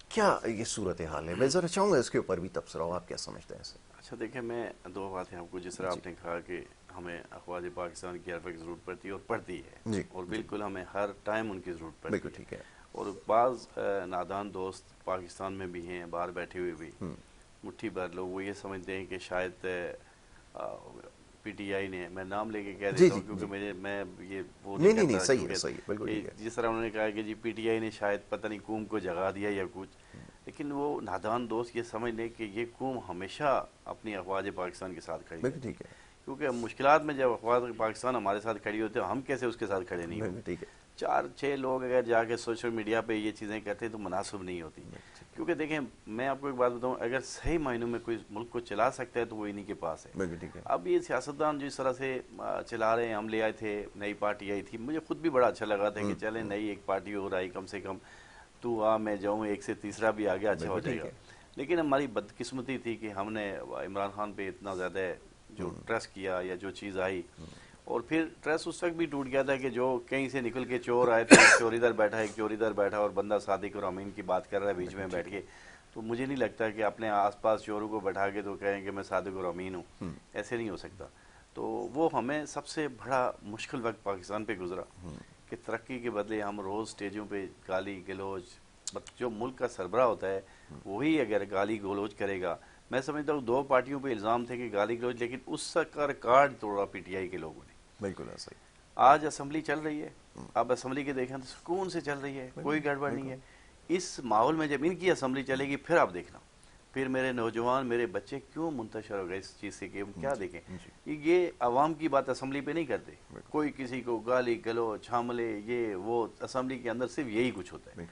کیا یہ صورتحال ہے؟ میں ذرا چاہوں گا اس کے اوپر بھی تبصرہ ہو, آپ کیا سمجھتے ہیں اسے؟ اچھا دیکھیں, میں دو باتیں آپ کو, جس طرح آپ نے کہا کہ ہمیں افواج پاکستان کی ہر وقت ضرورت پڑتی ہے اور پڑتی ہے, اور بالکل ہمیں ہر ٹائم ان کی ضرورت پڑتی ہے. بالکل ٹھیک ہے. اور بعض نادان دوست پاکستان میں بھی ہیں, باہر بیٹھے ہوئے بھی, مٹھی بھر لوگ وہ یہ سمجھتے ہیں کہ شاید پی ٹی آئی نے, میں نام لے کے کہہ دیتا ہوں کیونکہ میں یہ وہ نہیں کہتا, جس طرح انہوں نے کہا کہ جی پی ٹی آئی نے شاید پتہ نہیں قوم کو جگا دیا یا کچھ, لیکن وہ نادان دوست یہ سمجھ لیں کہ یہ قوم ہمیشہ اپنی افواج پاکستان کے ساتھ کھڑی ہے, کیونکہ مشکلات میں جب افواج پاکستان ہمارے ساتھ کھڑی ہوتے ہیں ہم کیسے اس کے ساتھ کھڑے نہیں ہوتے. 4-6 لوگ اگر جا کے سوشل میڈیا پہ یہ چیزیں کرتے ہیں تو مناسب نہیں ہوتی. کیونکہ دیکھیں میں آپ کو ایک بات بتاؤں, اگر صحیح معنوں میں کوئی ملک کو چلا سکتا ہے تو وہ انہی کے پاس ہے. اب یہ سیاستدان جو اس طرح سے چلا رہے ہیں, ہم لے آئے تھے, نئی پارٹی آئی تھی, مجھے خود بھی بڑا اچھا لگا تھا کہ چلیں نئی ایک پارٹی اور آئی, کم سے کم تو میں جاؤں, ایک سے تیسرا بھی آ گیا, اچھا ہو جائے گا. لیکن ہماری بدقسمتی تھی کہ ہم نے عمران خان پہ اتنا زیادہ جو ٹرسٹ کیا یا جو چیز آئی, اور پھر ٹرسٹ اس وقت بھی ٹوٹ گیا تھا کہ جو کہیں سے نکل کے چور آئے تھے, ایک چور ادھر بیٹھا, ایک چور ادھر بیٹھا, اور بندہ صادق اور امین کی بات کر رہا ہے بیچ میں بیٹھ کے. تو مجھے نہیں لگتا کہ اپنے آس پاس چوروں کو بیٹھا کے تو کہیں کہ میں صادق اور امین ہوں, ایسے نہیں ہو سکتا. تو وہ ہمیں سب سے بڑا مشکل وقت پاکستان پہ گزرا کہ ترقی کے بدلے ہم روز اسٹیجوں پہ گالی گلوچ, جو ملک کا سربراہ ہوتا ہے وہی اگر گالی گلوچ کرے گا, میں سمجھتا ہوں 2 پارٹیوں پہ الزام تھے کہ گالی گلوچ, لیکن اس کا ریکارڈ توڑا پی ٹی آئی کے لوگوں نے. بالکل ایسا ہی. آج اسمبلی چل رہی ہے, اب اسمبلی کے دیکھیں تو سکون سے چل رہی ہے, کوئی گڑبڑ نہیں ہے. اس ماحول میں جب ان کی اسمبلی چلے گی پھر آپ دیکھنا پھر میرے نوجوان میرے بچے کیوں منتشر ہو گئے اس چیز سے کہ کیا دیکھیں یہ عوام کی بات اسمبلی پہ نہیں کرتے, کوئی کسی کو گالی گلوچ حملے یہ وہ, اسمبلی کے اندر صرف یہی کچھ ہوتا ہے.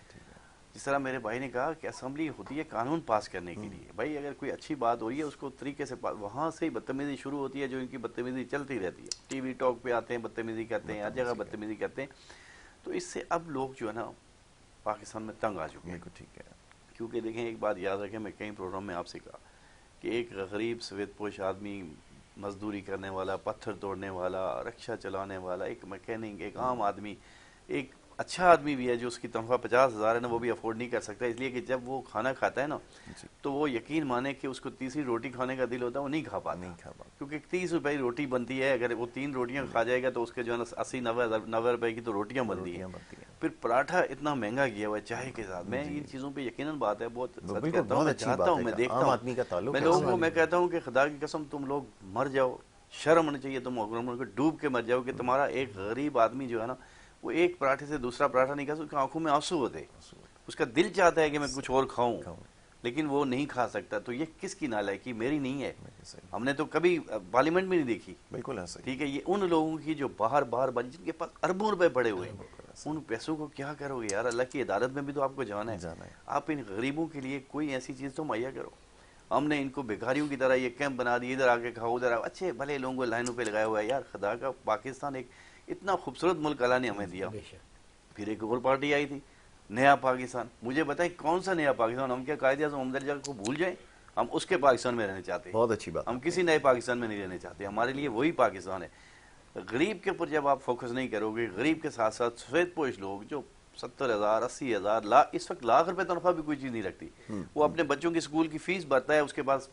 جس طرح میرے بھائی نے کہا کہ اسمبلی ہوتی ہے قانون پاس کرنے کے لیے, بھائی اگر کوئی اچھی بات ہو رہی ہے اس کو طریقے سے وہاں سے ہی بدتمیزی شروع ہوتی ہے, جو ان کی بدتمیزی چلتی رہتی ہے, ٹی وی ٹاک پہ آتے ہیں بدتمیزی کرتے ہیں, ہر جگہ بدتمیزی کرتے ہیں. تو اس سے اب لوگ جو ہے نا پاکستان میں تنگ آ چکے ہیں. ٹھیک ہے, کیونکہ دیکھیں ایک بات یاد رکھیں, میں کئی پروگرام میں آپ سے کہا کہ ایک غریب سفید پوش آدمی, مزدوری کرنے والا, پتھر توڑنے والا, رکشہ چلانے والا, ایک میکینک, ایک عام آدمی, ایک اچھا آدمی بھی ہے جو اس کی تنخواہ 50,000 ہے نا, وہ بھی افورڈ نہیں کر سکتا, اس لیے کہ جب وہ کھانا کھاتا ہے نا تو وہ یقین مانے کہ اس کو تیسری روٹی کھانے کا دل ہوتا ہے, وہ نہیں کھا پاتا, کیونکہ 30 روپے روٹی بنتی ہے, اگر وہ 3 روٹیاں کھا جائے گا تو اس کے جو ہے نا 80-90 روپے کی تو روٹیاں بنتی ہیں. پھر پراٹھا اتنا مہنگا کیا ہوا ہے چائے کے ساتھ. میں ان چیزوں پہ یقیناً بات ہے بہت سچ کہتا ہوں, میں چاہتا ہوں, میں دیکھتا ہوں, میں لوگوں کو میں کہتا ہوں کہ خدا کی قسم تم لوگ مر جاؤ, شرم ہونا چاہیے, تم حکمرانوں کو ڈوب کے مر جاؤ کہ تمہارا ایک غریب آدمی جو ہے نا وہ ایک پراٹھے سے دوسرا پراٹھا نہیں کھا سکتا, اس کی آنکھوں میں آنسو ہوتے, اس کا دل چاہتا ہے کہ میں کچھ اور کھاؤں لیکن وہ نہیں کھا سکتا. تو یہ کس کی نالائکی, میری نہیں ہے, ہم نے تو کبھی پارلیمنٹ میں نہیں دیکھی. بالکل ایسا, ٹھیک ہے, یہ ان لوگوں کی جو باہر جن کے پاس اربوں روپے پڑے ہوئے ہیں, ان پیسوں کو کیا کرو گے یار, اللہ کی عدالت میں بھی تو آپ کو جانا ہے. آپ ان غریبوں کے لیے کوئی ایسی چیز تو مہیا کرو. ہم نے ان کو بھکاریوں کی طرح یہ کیمپ بنا دی, ادھر آ کے کھاؤ, ادھر آ, اچھے بھلے لوگوں کو لائنوں پہ لگایا ہوا ہے. یار خدا کا پاکستان ایک اتنا خوبصورت ملک اللہ نے ہمیں دیا. پھر ایک اور پارٹی آئی تھی نیا پاکستان, مجھے بتائیں کون سا نیا پاکستان, ہم کیا قائد اعظم محمد علی جناح کو بھول جائیں, ہم اس کے پاکستان میں رہنا چاہتے ہیں. بہت اچھی بات, ہم کسی نئے پاکستان میں نہیں رہنا چاہتے, ہمارے لیے وہی پاکستان ہے. غریب کے اوپر جب آپ فوکس نہیں کرو گے, غریب کے ساتھ ساتھ سفید پوش لوگ جو 70,000 80,000 اس وقت لاکھ روپے تنخواہ بھی کوئی چیز نہیں رکھتی, وہ اپنے بچوں کی اسکول کی فیس بھرتا ہے, اس کے پاس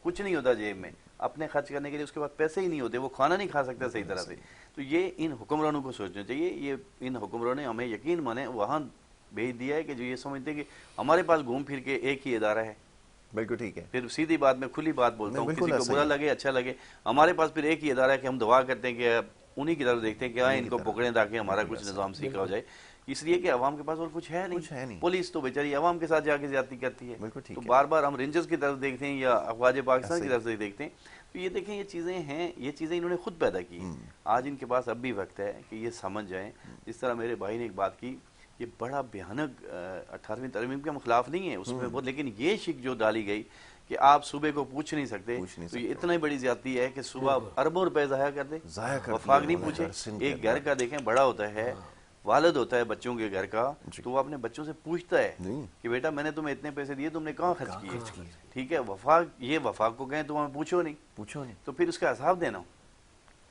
کچھ نہیں ہوتا جیب میں, اپنے خرچ کرنے کے لیے اس کے پاس پیسے ہی نہیں ہوتے, وہ کھانا نہیں کھا سکتا صحیح طرح سے. تو یہ ان حکمرانوں کو سوچنا چاہیے, یہ ان حکمرانوں نے ہمیں یقین مانے وہاں بھیج دیا ہے کہ جو یہ سمجھتے ہیں کہ ہمارے پاس گھوم پھر کے ایک ہی ادارہ ہے. بالکل ٹھیک ہے, پھر سیدھی بات میں کھلی بات بولتا ہوں, کسی کو برا لگے اچھا لگے, ہمارے پاس پھر ایک ہی ادارہ ہے کہ ہم دعا کرتے ہیں کہ انہی کی طرف دیکھتے ہیں کہ ان کو پکڑیں تاکہ ہمارا کچھ نظام سیکھا ہو جائے. اس لیے کہ عوام کے پاس اور کچھ ہے نہیں, پولیس تو بیچاری عوام کے ساتھ جا کے زیادتی کرتی ہے. تو بار بار ہم رینجرز کی طرف دیکھتے ہیں یا افواج پاکستان کی طرف سے دیکھتے ہیں. تو یہ دیکھیں یہ چیزیں ہیں, یہ چیزیں انہوں نے خود پیدا کی ہیں. آج ان کے پاس اب بھی وقت ہے کہ یہ سمجھ جائیں. جس طرح میرے بھائی نے ایک بات کی, یہ بڑا بھیانک 18ویں ترمیم کے ہم خلاف نہیں ہیں اس میں بہت, لیکن یہ شک جو ڈالی گئی کہ آپ صوبے کو پوچھ نہیں سکتے, تو یہ اتنا ہی بڑی زیادتی ہے کہ صوبہ اربوں روپے ضائع کر دے, وفاق نہیں پوچھے. ایک گھر کا دیکھیں بڑا ہوتا ہے, والد ہوتا ہے بچوں کے گھر کا, تو وہ اپنے بچوں سے پوچھتا ہے کہ بیٹا میں نے تمہیں اتنے پیسے دیے, تم نے کہاں خرچ کیے. ٹھیک ہے, وفاق, یہ وفاق کو کہیں تو ہمیں پوچھو نہیں, تو پھر اس کا حساب دینا.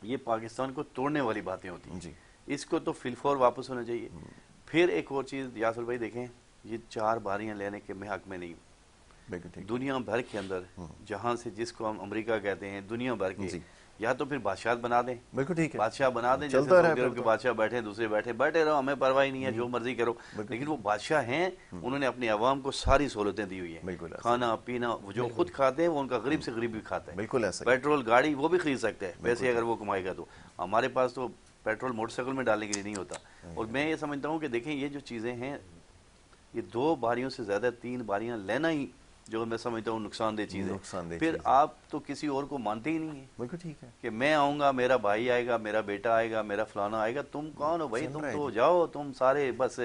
یہ پاکستان کو توڑنے والی باتیں ہوتی ہیں, اس کو تو فلفور واپس ہونا چاہیے. پھر ایک اور چیز یاسر بھائی دیکھیں, یہ 4 باریاں لینے کے میں حق میں نہیں ہوں. دنیا بھر کے اندر جہاں سے, جس کو ہم امریکہ کہتے ہیں, دنیا بھر کے, یا تو پھر بادشاہ بنا دیں, بالکل ٹھیک ہے, بادشاہ بنا دیں, جیسے سعودی عرب کے بادشاہ بیٹھے, دوسرے بیٹھے رہو, ہمیں پرواہ نہیں ہے, جو مرضی کرو. لیکن وہ بادشاہ ہیں, انہوں نے اپنے عوام کو ساری سہولتیں دی ہوئی ہیں, کھانا پینا جو خود کھاتے ہیں وہ ان کا غریب سے غریب بھی کھاتا ہے. بالکل ایسا, پیٹرول گاڑی وہ بھی خرید سکتے ہیں ویسے اگر وہ کمائے گا. تو ہمارے پاس تو پیٹرول موٹر سائیکل میں ڈالنے کے لیے نہیں ہوتا. اور میں یہ سمجھتا ہوں کہ دیکھیں یہ جو چیزیں ہیں, یہ 2 باریوں سے زیادہ 3 باریاں لینا ہی جو میں سمجھتا ہوں نقصان دہ چیز ہے. پھر آپ تو کسی اور کو مانتے ہی نہیں ہیں. بالکل ٹھیک ہے, کہ میں آؤں گا, میرا بھائی آئے گا, میرا بیٹا آئے گا, میرا فلانا آئے گا, تم کون ہو بھائی, تم تو جاؤ, تم سارے بس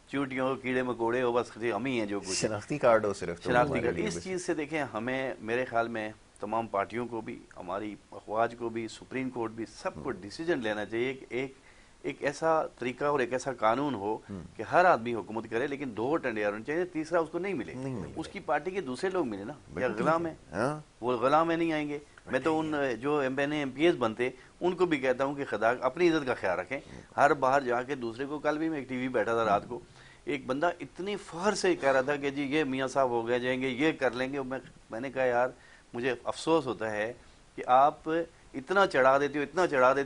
چیوٹیوں کیڑے مکوڑے ہو, بس ہم ہی ہیں جو کچھ شناختی کارڈ ہو, صرف شناختی کارڈ. اس چیز سے دیکھیں ہمیں, میرے خیال میں تمام پارٹیوں کو بھی, ہماری افواج کو بھی, سپریم کورٹ بھی, سب کو ڈیسیجن لینا چاہیے کہ ایک ایسا طریقہ اور ایک ایسا قانون ہو کہ ہر آدمی حکومت کرے, لیکن 2 ٹنڈے ہونے چاہیے, تیسرا اس کو نہیں ملے, اس کی پارٹی کے دوسرے لوگ ملے نا, یا غلام ہیں, وہ غلام میں نہیں آئیں گے. میں تو ان جو ایم پی ایس بنتے ان کو بھی کہتا ہوں کہ خدا اپنی عزت کا خیال رکھیں, ہر باہر جا کے دوسرے کو. کل بھی میں ایک ٹی وی بیٹھا تھا رات کو, ایک بندہ اتنی فخر سے کہہ رہا تھا کہ جی یہ میاں صاحب ہو گئے جائیں گے, یہ کر لیں گے. میں نے کہا یار مجھے افسوس ہوتا ہے کہ آپ اتنا چڑھا دیتے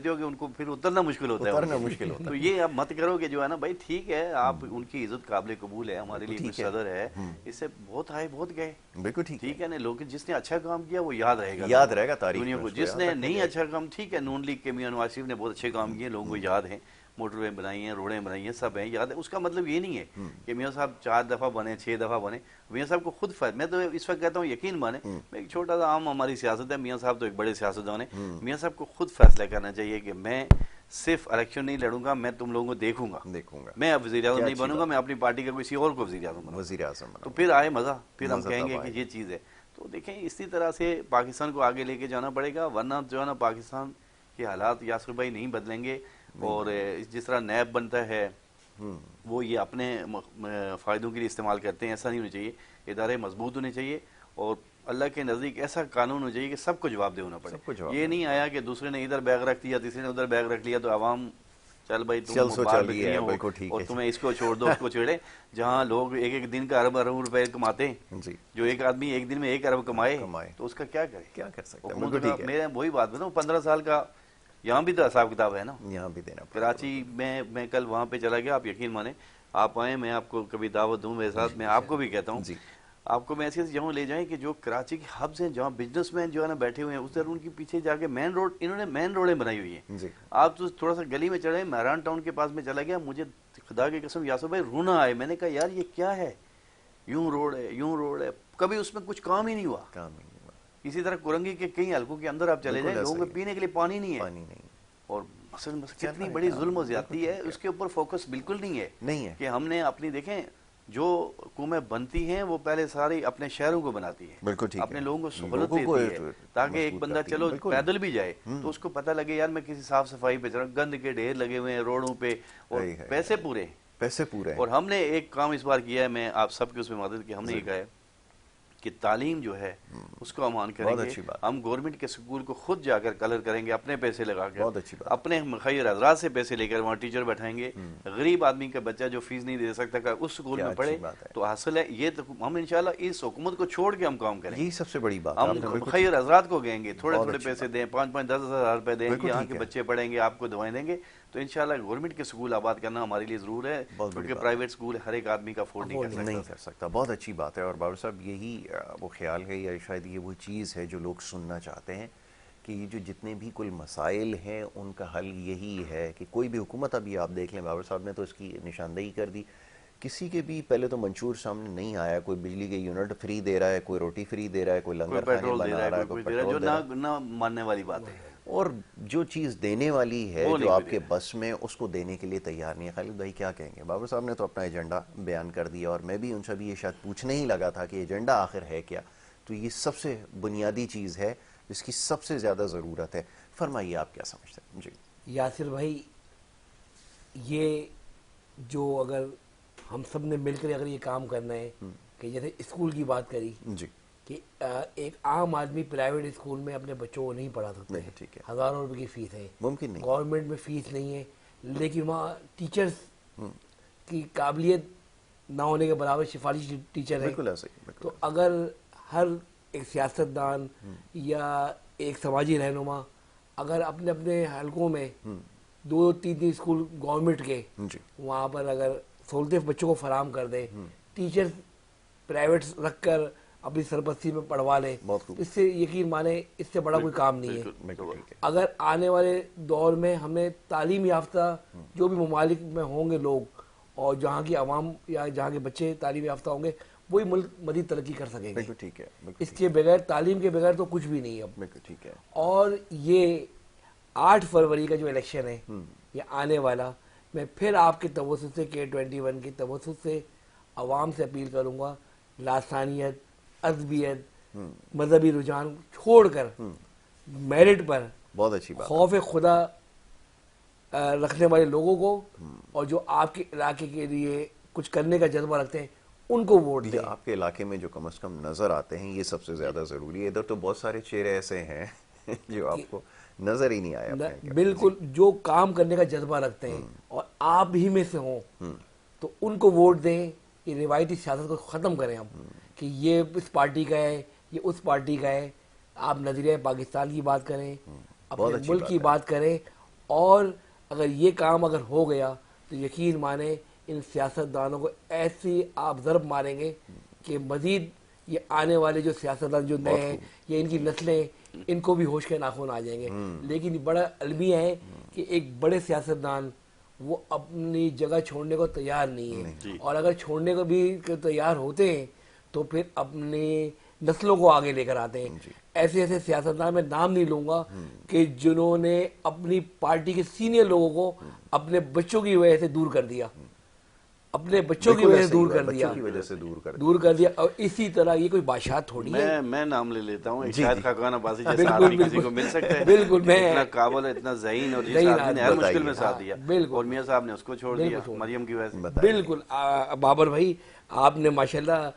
ہو کہ ان کو پھر اترنا مشکل ہوتا ہے. تو یہ اب مت کرو کہ جو ہے نا بھائی ٹھیک ہے, آپ ان کی عزت قابل قبول ہے, ہمارے لیے صدر ہے, اس سے بہت آئے بہت گئے. بالکل ٹھیک ہے نا, لوگ جس نے اچھا کام کیا وہ یاد رہے گا تاریخ دنیا کو, جس نے نہیں اچھا کام, ٹھیک ہے, نون لیگ کے میاں نواز شریف نے بہت اچھے کام کیے, لوگوں کو یاد ہیں, موٹر وے بنائی ہیں, روڈیں بنائی ہیں, سب ہیں, یاد ہے. اس کا مطلب یہ نہیں ہے کہ میاں صاحب 4 دفعہ بنے 6 دفعہ بنے. میاں صاحب کو خود میں تو اس وقت کہتا ہوں یقین مانے, میں ایک چھوٹا سا عام ہماری سیاست ہے, میاں صاحب تو ایک بڑے سیاستدان ہیں. میاں صاحب کو خود فیصلہ کرنا چاہیے کہ میں صرف الیکشن نہیں لڑوں گا, میں تم لوگوں کو دیکھوں گا, میں اب وزیر اعظم نہیں بنوں گا, میں اپنی پارٹی کا کسی اور کو وزیر اعظم بنوں. تو پھر آئے مزہ, پھر ہم کہیں گے کہ یہ چیز ہے. تو دیکھیں اسی طرح سے پاکستان کو آگے لے کے جانا پڑے گا, ورنہ جو ہے نا پاکستان کے حالات یاسر بھائی نہیں بدلیں گے. اور جس طرح نیب بنتا ہے وہ یہ اپنے فائدوں کے لیے استعمال کرتے ہیں, ایسا نہیں ہونا چاہیے. ادارے مضبوط ہونے چاہیے اور اللہ کے نزدیک ایسا قانون ہونا چاہیے کہ سب کو جواب دہ ہونا پڑے. یہ نہیں آیا کہ دوسرے نے ادھر بیگ رکھ دیا, تیسرے نے ادھر بیگ رکھ لیا, تو عوام چل بھائی تم باہر بکری ہو اور تمہیں اس کو چھوڑ دو اس کو چھیڑے. جہاں لوگ ایک ایک دن کا ارب روپے کماتے ہیں, جو ایک آدمی ایک دن میں 1 ارب کمائے تو اس کا کیا کرے, کیا کر سکتا ہے. میں وہی بات بتاؤں, 15 سال کا یہاں بھی تو حساب کتاب ہے نا, یہاں بھی دینا. کراچی میں کل وہاں پہ چلا گیا, آپ یقین مانیں, آپ آئیں, میں آپ کو کبھی دعوت دوں میرے ساتھ. میں آپ کو بھی کہتا ہوں آپ کو میں ایسی جگہوں لے جائیں کہ جو کراچی کے ہبز ہیں, جہاں بزنس مین جو ہے نا بیٹھے ہوئے ہیں, اس طرح ان کے پیچھے جا کے مین روڈ, انہوں نے مین روڈیں بنائی ہوئی ہیں. آپ تو تھوڑا سا گلی میں چڑھے, مہران ٹاؤن کے پاس میں چلا گیا, مجھے خدا کی قسم یاسر بھائی رونا آئے. میں نے کہا یار یہ کیا ہے, یوں روڈ ہے, یوں روڈ ہے, کبھی اس میں کچھ کام ہی نہیں ہوا. اسی طرح کرنگی کے کئی حلقوں کے اندر آپ چلے جائیں, لوگوں کو پینے کے لیے پانی نہیں ہے. اور کتنی بڑی ظلم و زیادتی ہے, اس کے اوپر فوکس بالکل نہیں ہے کہ ہم نے اپنی, دیکھیں جو حکومت بنتی ہیں وہ پہلے ساری اپنے شہروں کو بناتی ہے, اپنے لوگوں کو سہولت دیتی ہے تاکہ ایک بندہ چلو پیدل بھی جائے تو اس کو پتہ لگے یار میں کسی صاف صفائی پہ چل رہا ہوں. گند کے ڈھیر لگے ہوئے ہیں روڈوں پہ اور پیسے پورے. اور ہم نے ایک کام اس بار کیا ہے, میں آپ سب کی اس میں مدد کی, ہم نے یہ کہا ہے کہ تعلیم جو ہے اس کو امان کریں گے. ہم گورنمنٹ کے اسکول کو خود جا کر کلر کریں گے, اپنے پیسے لگا کے, اپنے مخیر حضرات سے پیسے لے کر وہاں ٹیچر بیٹھائیں گے. غریب آدمی کا بچہ جو فیس نہیں دے سکتا کہ اس اسکول میں پڑھے تو حاصل ہے. یہ تو ہم انشاءاللہ اس حکومت کو چھوڑ کے ہم کام کریں گے, یہی سب سے بڑی بات. ہم مخیر حضرات کو کہیں گے تھوڑے تھوڑے پیسے دیں, 5-5 10 ہزار روپے دیں, یہاں کے بچے پڑھیں گے, آپ کو دوائیں دیں گے. تو انشاءاللہ گورنمنٹ کے اسکول آباد کرنا ہمارے لیے ضرور ہے, کیونکہ پرائیویٹ اسکول ہر ایک آدمی کا افورڈ نہیں کر سکتا. بہت اچھی بات ہے. اور بابر صاحب یہی وہ خیال ہے یا شاید یہ وہ چیز ہے جو لوگ سننا چاہتے ہیں کہ یہ جو جتنے بھی کل مسائل ہیں ان کا حل یہی ہے کہ کوئی بھی حکومت, ابھی آپ دیکھ لیں بابر صاحب نے تو اس کی نشاندہی کر دی, کسی کے بھی پہلے تو منشور سامنے نہیں آیا, کوئی بجلی کے یونٹ فری دے رہا ہے, کوئی روٹی فری دے رہا ہے, کوئی لنگر خانے بنا رہا ہے, کوئی پیٹرول دے رہا ہے, جو نہ ماننے والی بات ہے. اور جو چیز دینے والی ہے جو آپ کے بس میں, اس کو دینے کے لیے تیار نہیں ہے. خالد بھائی کیا کہیں گے؟ بابر صاحب نے تو اپنا ایجنڈا بیان کر دیا اور میں بھی ان سے بھی یہ شاید پوچھنے ہی لگا تھا کہ ایجنڈا آخر ہے کیا. تو یہ سب سے بنیادی چیز ہے جس کی سب سے زیادہ ضرورت ہے. فرمائیے آپ کیا سمجھتے ہیں؟ جی یاسر بھائی, یہ جو اگر ہم سب نے مل کر اگر یہ کام کرنا ہے کہ جیسے اسکول کی بات کری جی کہ ایک عام آدمی پرائیویٹ اسکول میں اپنے بچوں کو نہیں پڑھا سکتے, ٹھیک ہے, ہزاروں روپے کی فیس ہے, ممکن نہیں, گورنمنٹ میں فیس نہیں ہے, لیکن وہاں ٹیچرز کی قابلیت نہ ہونے کے برابر سفارشی ٹیچر ہے. تو اگر ہر ایک سیاستدان یا ایک سماجی رہنما اگر اپنے اپنے حلقوں میں 2-3 اسکول گورنمنٹ کے وہاں پر اگر سہولتیں بچوں کو فراہم کر دیں, ٹیچر پرائیویٹ رکھ کر اپنی سرپرستی میں پڑھوا لیں, اس سے یقین مانے اس سے بڑا کوئی کام نہیں ہے. اگر آنے والے دور میں ہمیں تعلیم یافتہ جو بھی ممالک میں ہوں گے لوگ, اور جہاں کی عوام یا جہاں کے بچے تعلیم یافتہ ہوں گے, وہی ملک مزید ترقی کر سکیں گے. اس کے بغیر, تعلیم کے بغیر تو کچھ بھی نہیں اب. اور یہ 8 فروری کا جو الیکشن ہے یہ آنے والا, میں پھر آپ کے توسط سے K21 کی توسط سے عوام سے اپیل کروں گا, لاسانیت, عصبیت, مذہبی رجحان چھوڑ کر میرٹ پر بہت اچھی بات, خوف خدا رکھنے والے لوگوں کو اور جو آپ کے علاقے کے لیے کچھ کرنے کا جذبہ رکھتے ہیں ان کو ووٹ دیں. آپ کے علاقے میں جو کم از کم نظر آتے ہیں یہ سب سے زیادہ ضروری ہے. ادھر تو بہت سارے چہرے ایسے ہیں جو آپ کو نظر ہی نہیں آیا. بالکل, جو کام کرنے کا جذبہ رکھتے ہیں اور آپ ہی میں سے ہوں تو ان کو ووٹ دیں. یہ روایتی سیاست کو ختم کریں ہم کہ یہ اس پارٹی کا ہے, یہ اس پارٹی کا ہے. آپ نظریہ پاکستان کی بات کریں, اپنے ملک کی بات کریں, اور اگر یہ کام اگر ہو گیا تو یقین مانیں ان سیاستدانوں کو ایسی آپ ضرب ماریں گے کہ مزید یہ آنے والے جو سیاستدان جو نئے ہیں یا ان کی نسلیں, ان کو بھی ہوش کے ناخن آ جائیں گے. لیکن بڑا المیہ ہے کہ ایک بڑے سیاستدان وہ اپنی جگہ چھوڑنے کو تیار نہیں ہے، اور اگر چھوڑنے کو بھی تیار ہوتے ہیں تو پھر اپنی نسلوں کو آگے لے کر آتے ہیں. ایسے ایسے سیاستدان میں نام نہیں لوں گا کہ جنہوں نے اپنی پارٹی کے سینئر لوگوں کو اپنے بچوں کی وجہ سے دور کر دیا، اپنے بچوں کی وجہ سے دور کر دیا. اور اسی طرح یہ کوئی بادشاہ تھوڑی ہے. میں نام لے لیتا ہوں، شاید خاقان عباسی جیسا آدمی کسی کو مل سکتا ہے، بالکل اتنا قابل، اتنا ذہین، اور جس آدمی نے ہر مشکل میں ساتھ دیا، اور میاں صاحب نے اس کو چھوڑ دیا مریم کی وجہ سے. بالکل بابر بھائی، آپ نے ماشاءاللہ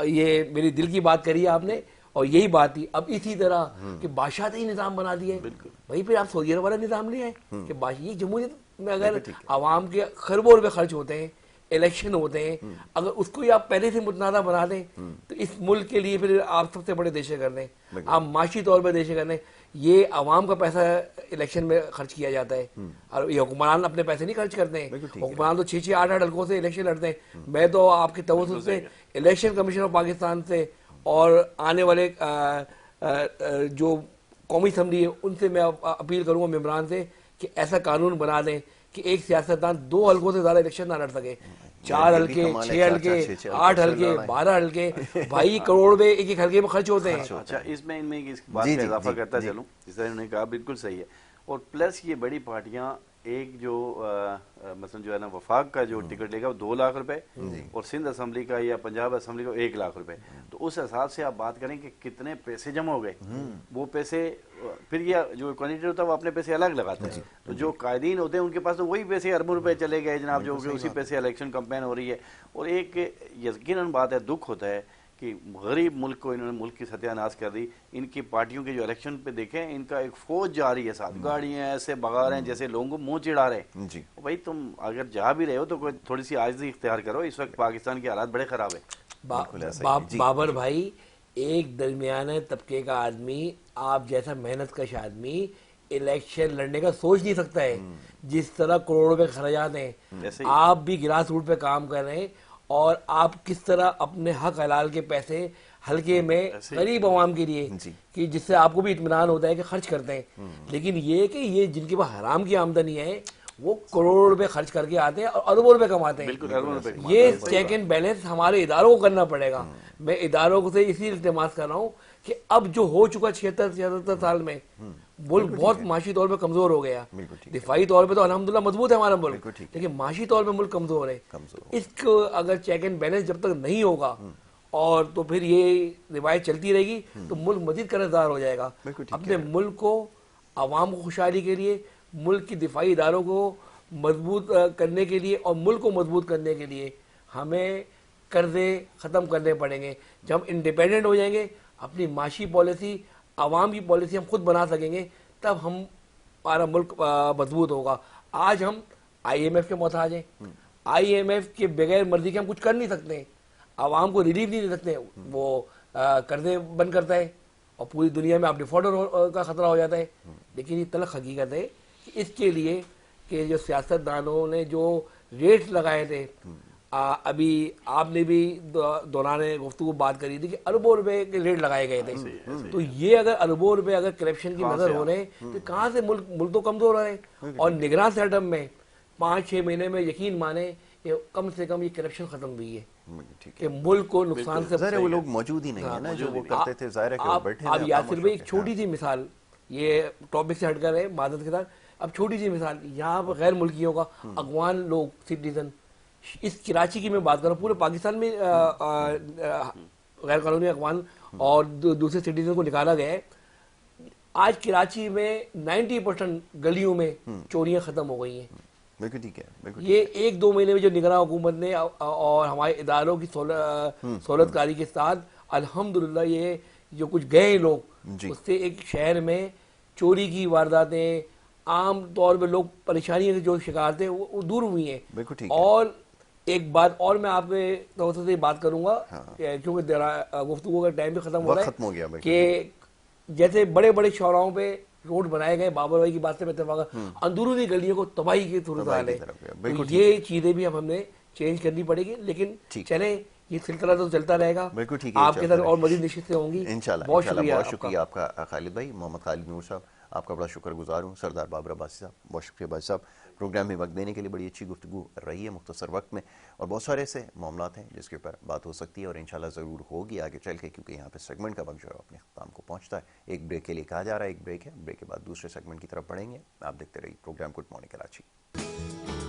یہ میری دل کی بات کری آپ نے، اور یہی بات تھی. اب اسی طرح کہ بادشاہ ہی نظام بنا دیا ہے، وہی پھر آپ سعودی عرب والا نظام لے آئے کہ یہ جمہوریت میں اگر عوام کے خربوں روپے خرچ ہوتے ہیں، الیکشن ہوتے ہیں، اگر اس کو ہی آپ پہلے سے متنازع بنا دیں تو اس ملک کے لیے پھر آپ سب سے بڑے دیشے کر دیں، آپ معاشی طور پہ دیشے کر دیں. یہ عوام کا پیسہ الیکشن میں خرچ کیا جاتا ہے، اور یہ حکمران اپنے پیسے نہیں خرچ کرتے ہیں. حکمران تو 6-6 8-8 حلقوں سے الیکشن لڑتے ہیں. میں تو آپ کے توسط سے الیکشن کمیشن آف پاکستان سے اور آنے والے جو قومی اسمبلی ہے ان سے میں اپیل کروں گا ممبران سے کہ ایسا قانون بنا دیں کہ ایک سیاستدان 2 حلقوں سے زیادہ الیکشن نہ لڑ سکے. 4 حلقے، 6 حلقے، 8 حلقے، 12 حلقے، بھائی کروڑ روپے ایک ایک حلقے میں خرچ ہوتے ہیں. اچھا، اس میں اس بات کا اضافہ کرتا چلوں، جس طرح انہوں نے کہا بالکل صحیح ہے. اور پلس یہ بڑی پارٹیاں ایک جو مثلا جو ہے نا وفاق کا جو ٹکٹ لے گا وہ 2 لاکھ روپے، اور سندھ اسمبلی کا یا پنجاب اسمبلی کا 1 لاکھ روپے. تو اس حساب سے آپ بات کریں کہ کتنے پیسے جمع ہو گئے. وہ پیسے پھر یہ جو کینڈیڈیٹ ہوتا ہے وہ اپنے پیسے الگ لگاتے ہیں، تو جو قائدین ہوتے ہیں ان کے پاس تو وہی پیسے اربوں روپے چلے گئے جناب، جو کہ اسی پیسے الیکشن کمپین ہو رہی ہے. اور ایک یقیناً بات ہے، دکھ ہوتا ہے کہ غریب ملک کو انہوں نے ملک کی ستیہ ناش کر دی. ان کی پارٹیوں کے جو الیکشن پہ دیکھیں، ان کا ایک فوج جا رہی ہے ساتھ، گاڑیاں ایسے بغا رہے ہیں جیسے لوگوں کو منہ چڑھا رہے ہیں. بھائی تم اگر جا بھی رہے ہو تو کوئی تھوڑی سی عاجزی اختیار کرو. اس وقت پاکستان کے حالات بڑے خراب ہیں. بابر بھائی، ایک درمیانے طبقے کا آدمی، آپ جیسا محنت کش آدمی الیکشن لڑنے کا سوچ نہیں سکتا ہے. جس طرح کروڑوں روپے خرچات ہیں، آپ بھی گراس روٹ پہ کام کر رہے ہیں، اور آپ کس طرح اپنے حق حلال کے پیسے حلقے میں غریب عوام کے لیے، کہ جس سے آپ کو بھی اطمینان ہوتا ہے کہ خرچ کرتے ہیں. لیکن یہ کہ یہ جن کے پاس حرام کی آمدنی ہے وہ کروڑ روپے خرچ کر کے آتے ہیں اور اربوں روپے کماتے ہیں. یہ چیک اینڈ بیلنس ہمارے اداروں کو کرنا پڑے گا. میں اداروں سے اسی التماس کر رہا ہوں کہ اب جو ہو چکا 76 سال میں ملک بہت معاشی طور پہ کمزور ہو گیا. دفاعی طور پہ تو الحمدللہ مضبوط ہے ہمارا ملک، لیکن معاشی طور پہ ملک کمزور ہے. اس کو اگر چیک اینڈ بیلنس جب تک نہیں ہوگا اور تو پھر یہ روایت چلتی رہے گی تو ملک مزید قرض دار ہو جائے گا. اپنے ملک کو، عوام کو خوشحالی کے لیے، ملک کی دفاعی اداروں کو مضبوط کرنے کے لیے اور ملک کو مضبوط کرنے کے لیے ہمیں قرضے ختم کرنے پڑیں گے. جب ہم انڈیپینڈنٹ ہو جائیں گے، اپنی معاشی پالیسی، عوام کی پالیسی ہم خود بنا سکیں گے، تب ہمارا ملک مضبوط ہوگا. آج ہم آئی ایم ایف کے محتاج ہیں. آئی ایم ایف کے بغیر مرضی کے ہم کچھ کر نہیں سکتے، عوام کو ریلیف نہیں دے سکتے. وہ قرضے بند کرتا ہے اور پوری دنیا میں آپ ڈیفالٹر کا خطرہ ہو جاتا ہے. لیکن یہ تلخ حقیقت ہے کہ اس کے لیے کہ جو سیاست دانوں نے جو ریٹ لگائے تھے، ابھی آپ نے بھی دوران گفتگو بات کری تھی کہ اربوں روپے کے ریٹ لگائے گئے تھے. تو یہ اگر اربوں روپے اگر کرپشن کی نظر ہو رہے ہیں تو کہاں سے ملک تو کمزور ہو رہے ہیں. اور نگراں سیٹ اپ میں 5-6 مہینے میں یقین مانے کہ کم سے کم یہ کرپشن ختم ہوئی ہے کہ ملک کو نقصان سے ظاہر ہے وہ لوگ موجود ہی نہیں ہیں نا جو وہ کرتے تھے. ظاہر ہے کہ وہ بیٹھے ہیں. اب یاسر بھائی ایک چھوٹی سی مثال، یہ ٹاپک سے ہٹ کر ہے معذرت کے ساتھ، اب چھوٹی سی مثال یہاں پر غیر ملکیوں کا افغان لوگ سٹیزن، اس کراچی کی میں بات کر رہا ہوں، پورے پاکستان میں غیر قانونی افغان اور دوسرے سٹیزن کو نکالا گیا ہے. آج کراچی میں 90% گلیوں میں چوریاں ختم ہو گئی ہیں. بالکل ٹھیک ہے. یہ 1-2 مہینے میں جو نگراں حکومت نے اور ہمارے اداروں کی سہولت کاری کے ساتھ الحمدللہ یہ جو کچھ گئے لوگ، اس سے ایک شہر میں چوری کی وارداتیں، عام طور پہ لوگ پریشانی سے جو شکار تھے وہ دور ہوئی ہیں. اور ایک بات اور میں آپ کے توسط سے بات کروں گا کیونکہ گفتگو کا ٹائم بھی ختم ہو رہا ہے، کہ جیسے بڑے بڑے شعراؤں پہ روڈ بنائے گئے، بابر بھائی کی بات سے میں اتفاق، اندرونی گلیوں کو تباہی کی صورتحال ہے. تو یہ چیزیں بھی ہم نے چینج کرنی پڑے گی. لیکن چلیں یہ سلسلہ تو چلتا رہے گا. آپ کے ساتھ اور مزید نشستیں ہوں گی. انشاءاللہ. بہت شکریہ آپ کا خالد بھائی. محمد خالد نور صاحب آپ کا بڑا شکر گزار ہوں سردار بابر عباسی صاحب، بہت شکریہ بھائی صاحب پروگرام میں وقت دینے کے لیے. بڑی اچھی گفتگو رہی ہے مختصر وقت میں، اور بہت سارے ایسے معاملات ہیں جس کے اوپر بات ہو سکتی ہے اور انشاءاللہ ضرور ہوگی آگے چل کے، کیونکہ یہاں پہ سیگمنٹ کا وقت جو ہے اپنے اختتام کو پہنچتا ہے. ایک بریک کے لیے کہا جا رہا ہے، ایک بریک ہے، بریک کے بعد دوسرے سیگمنٹ کی طرف بڑھیں گے. آپ دیکھتے رہیے پروگرام گڈ مارننگ کراچی.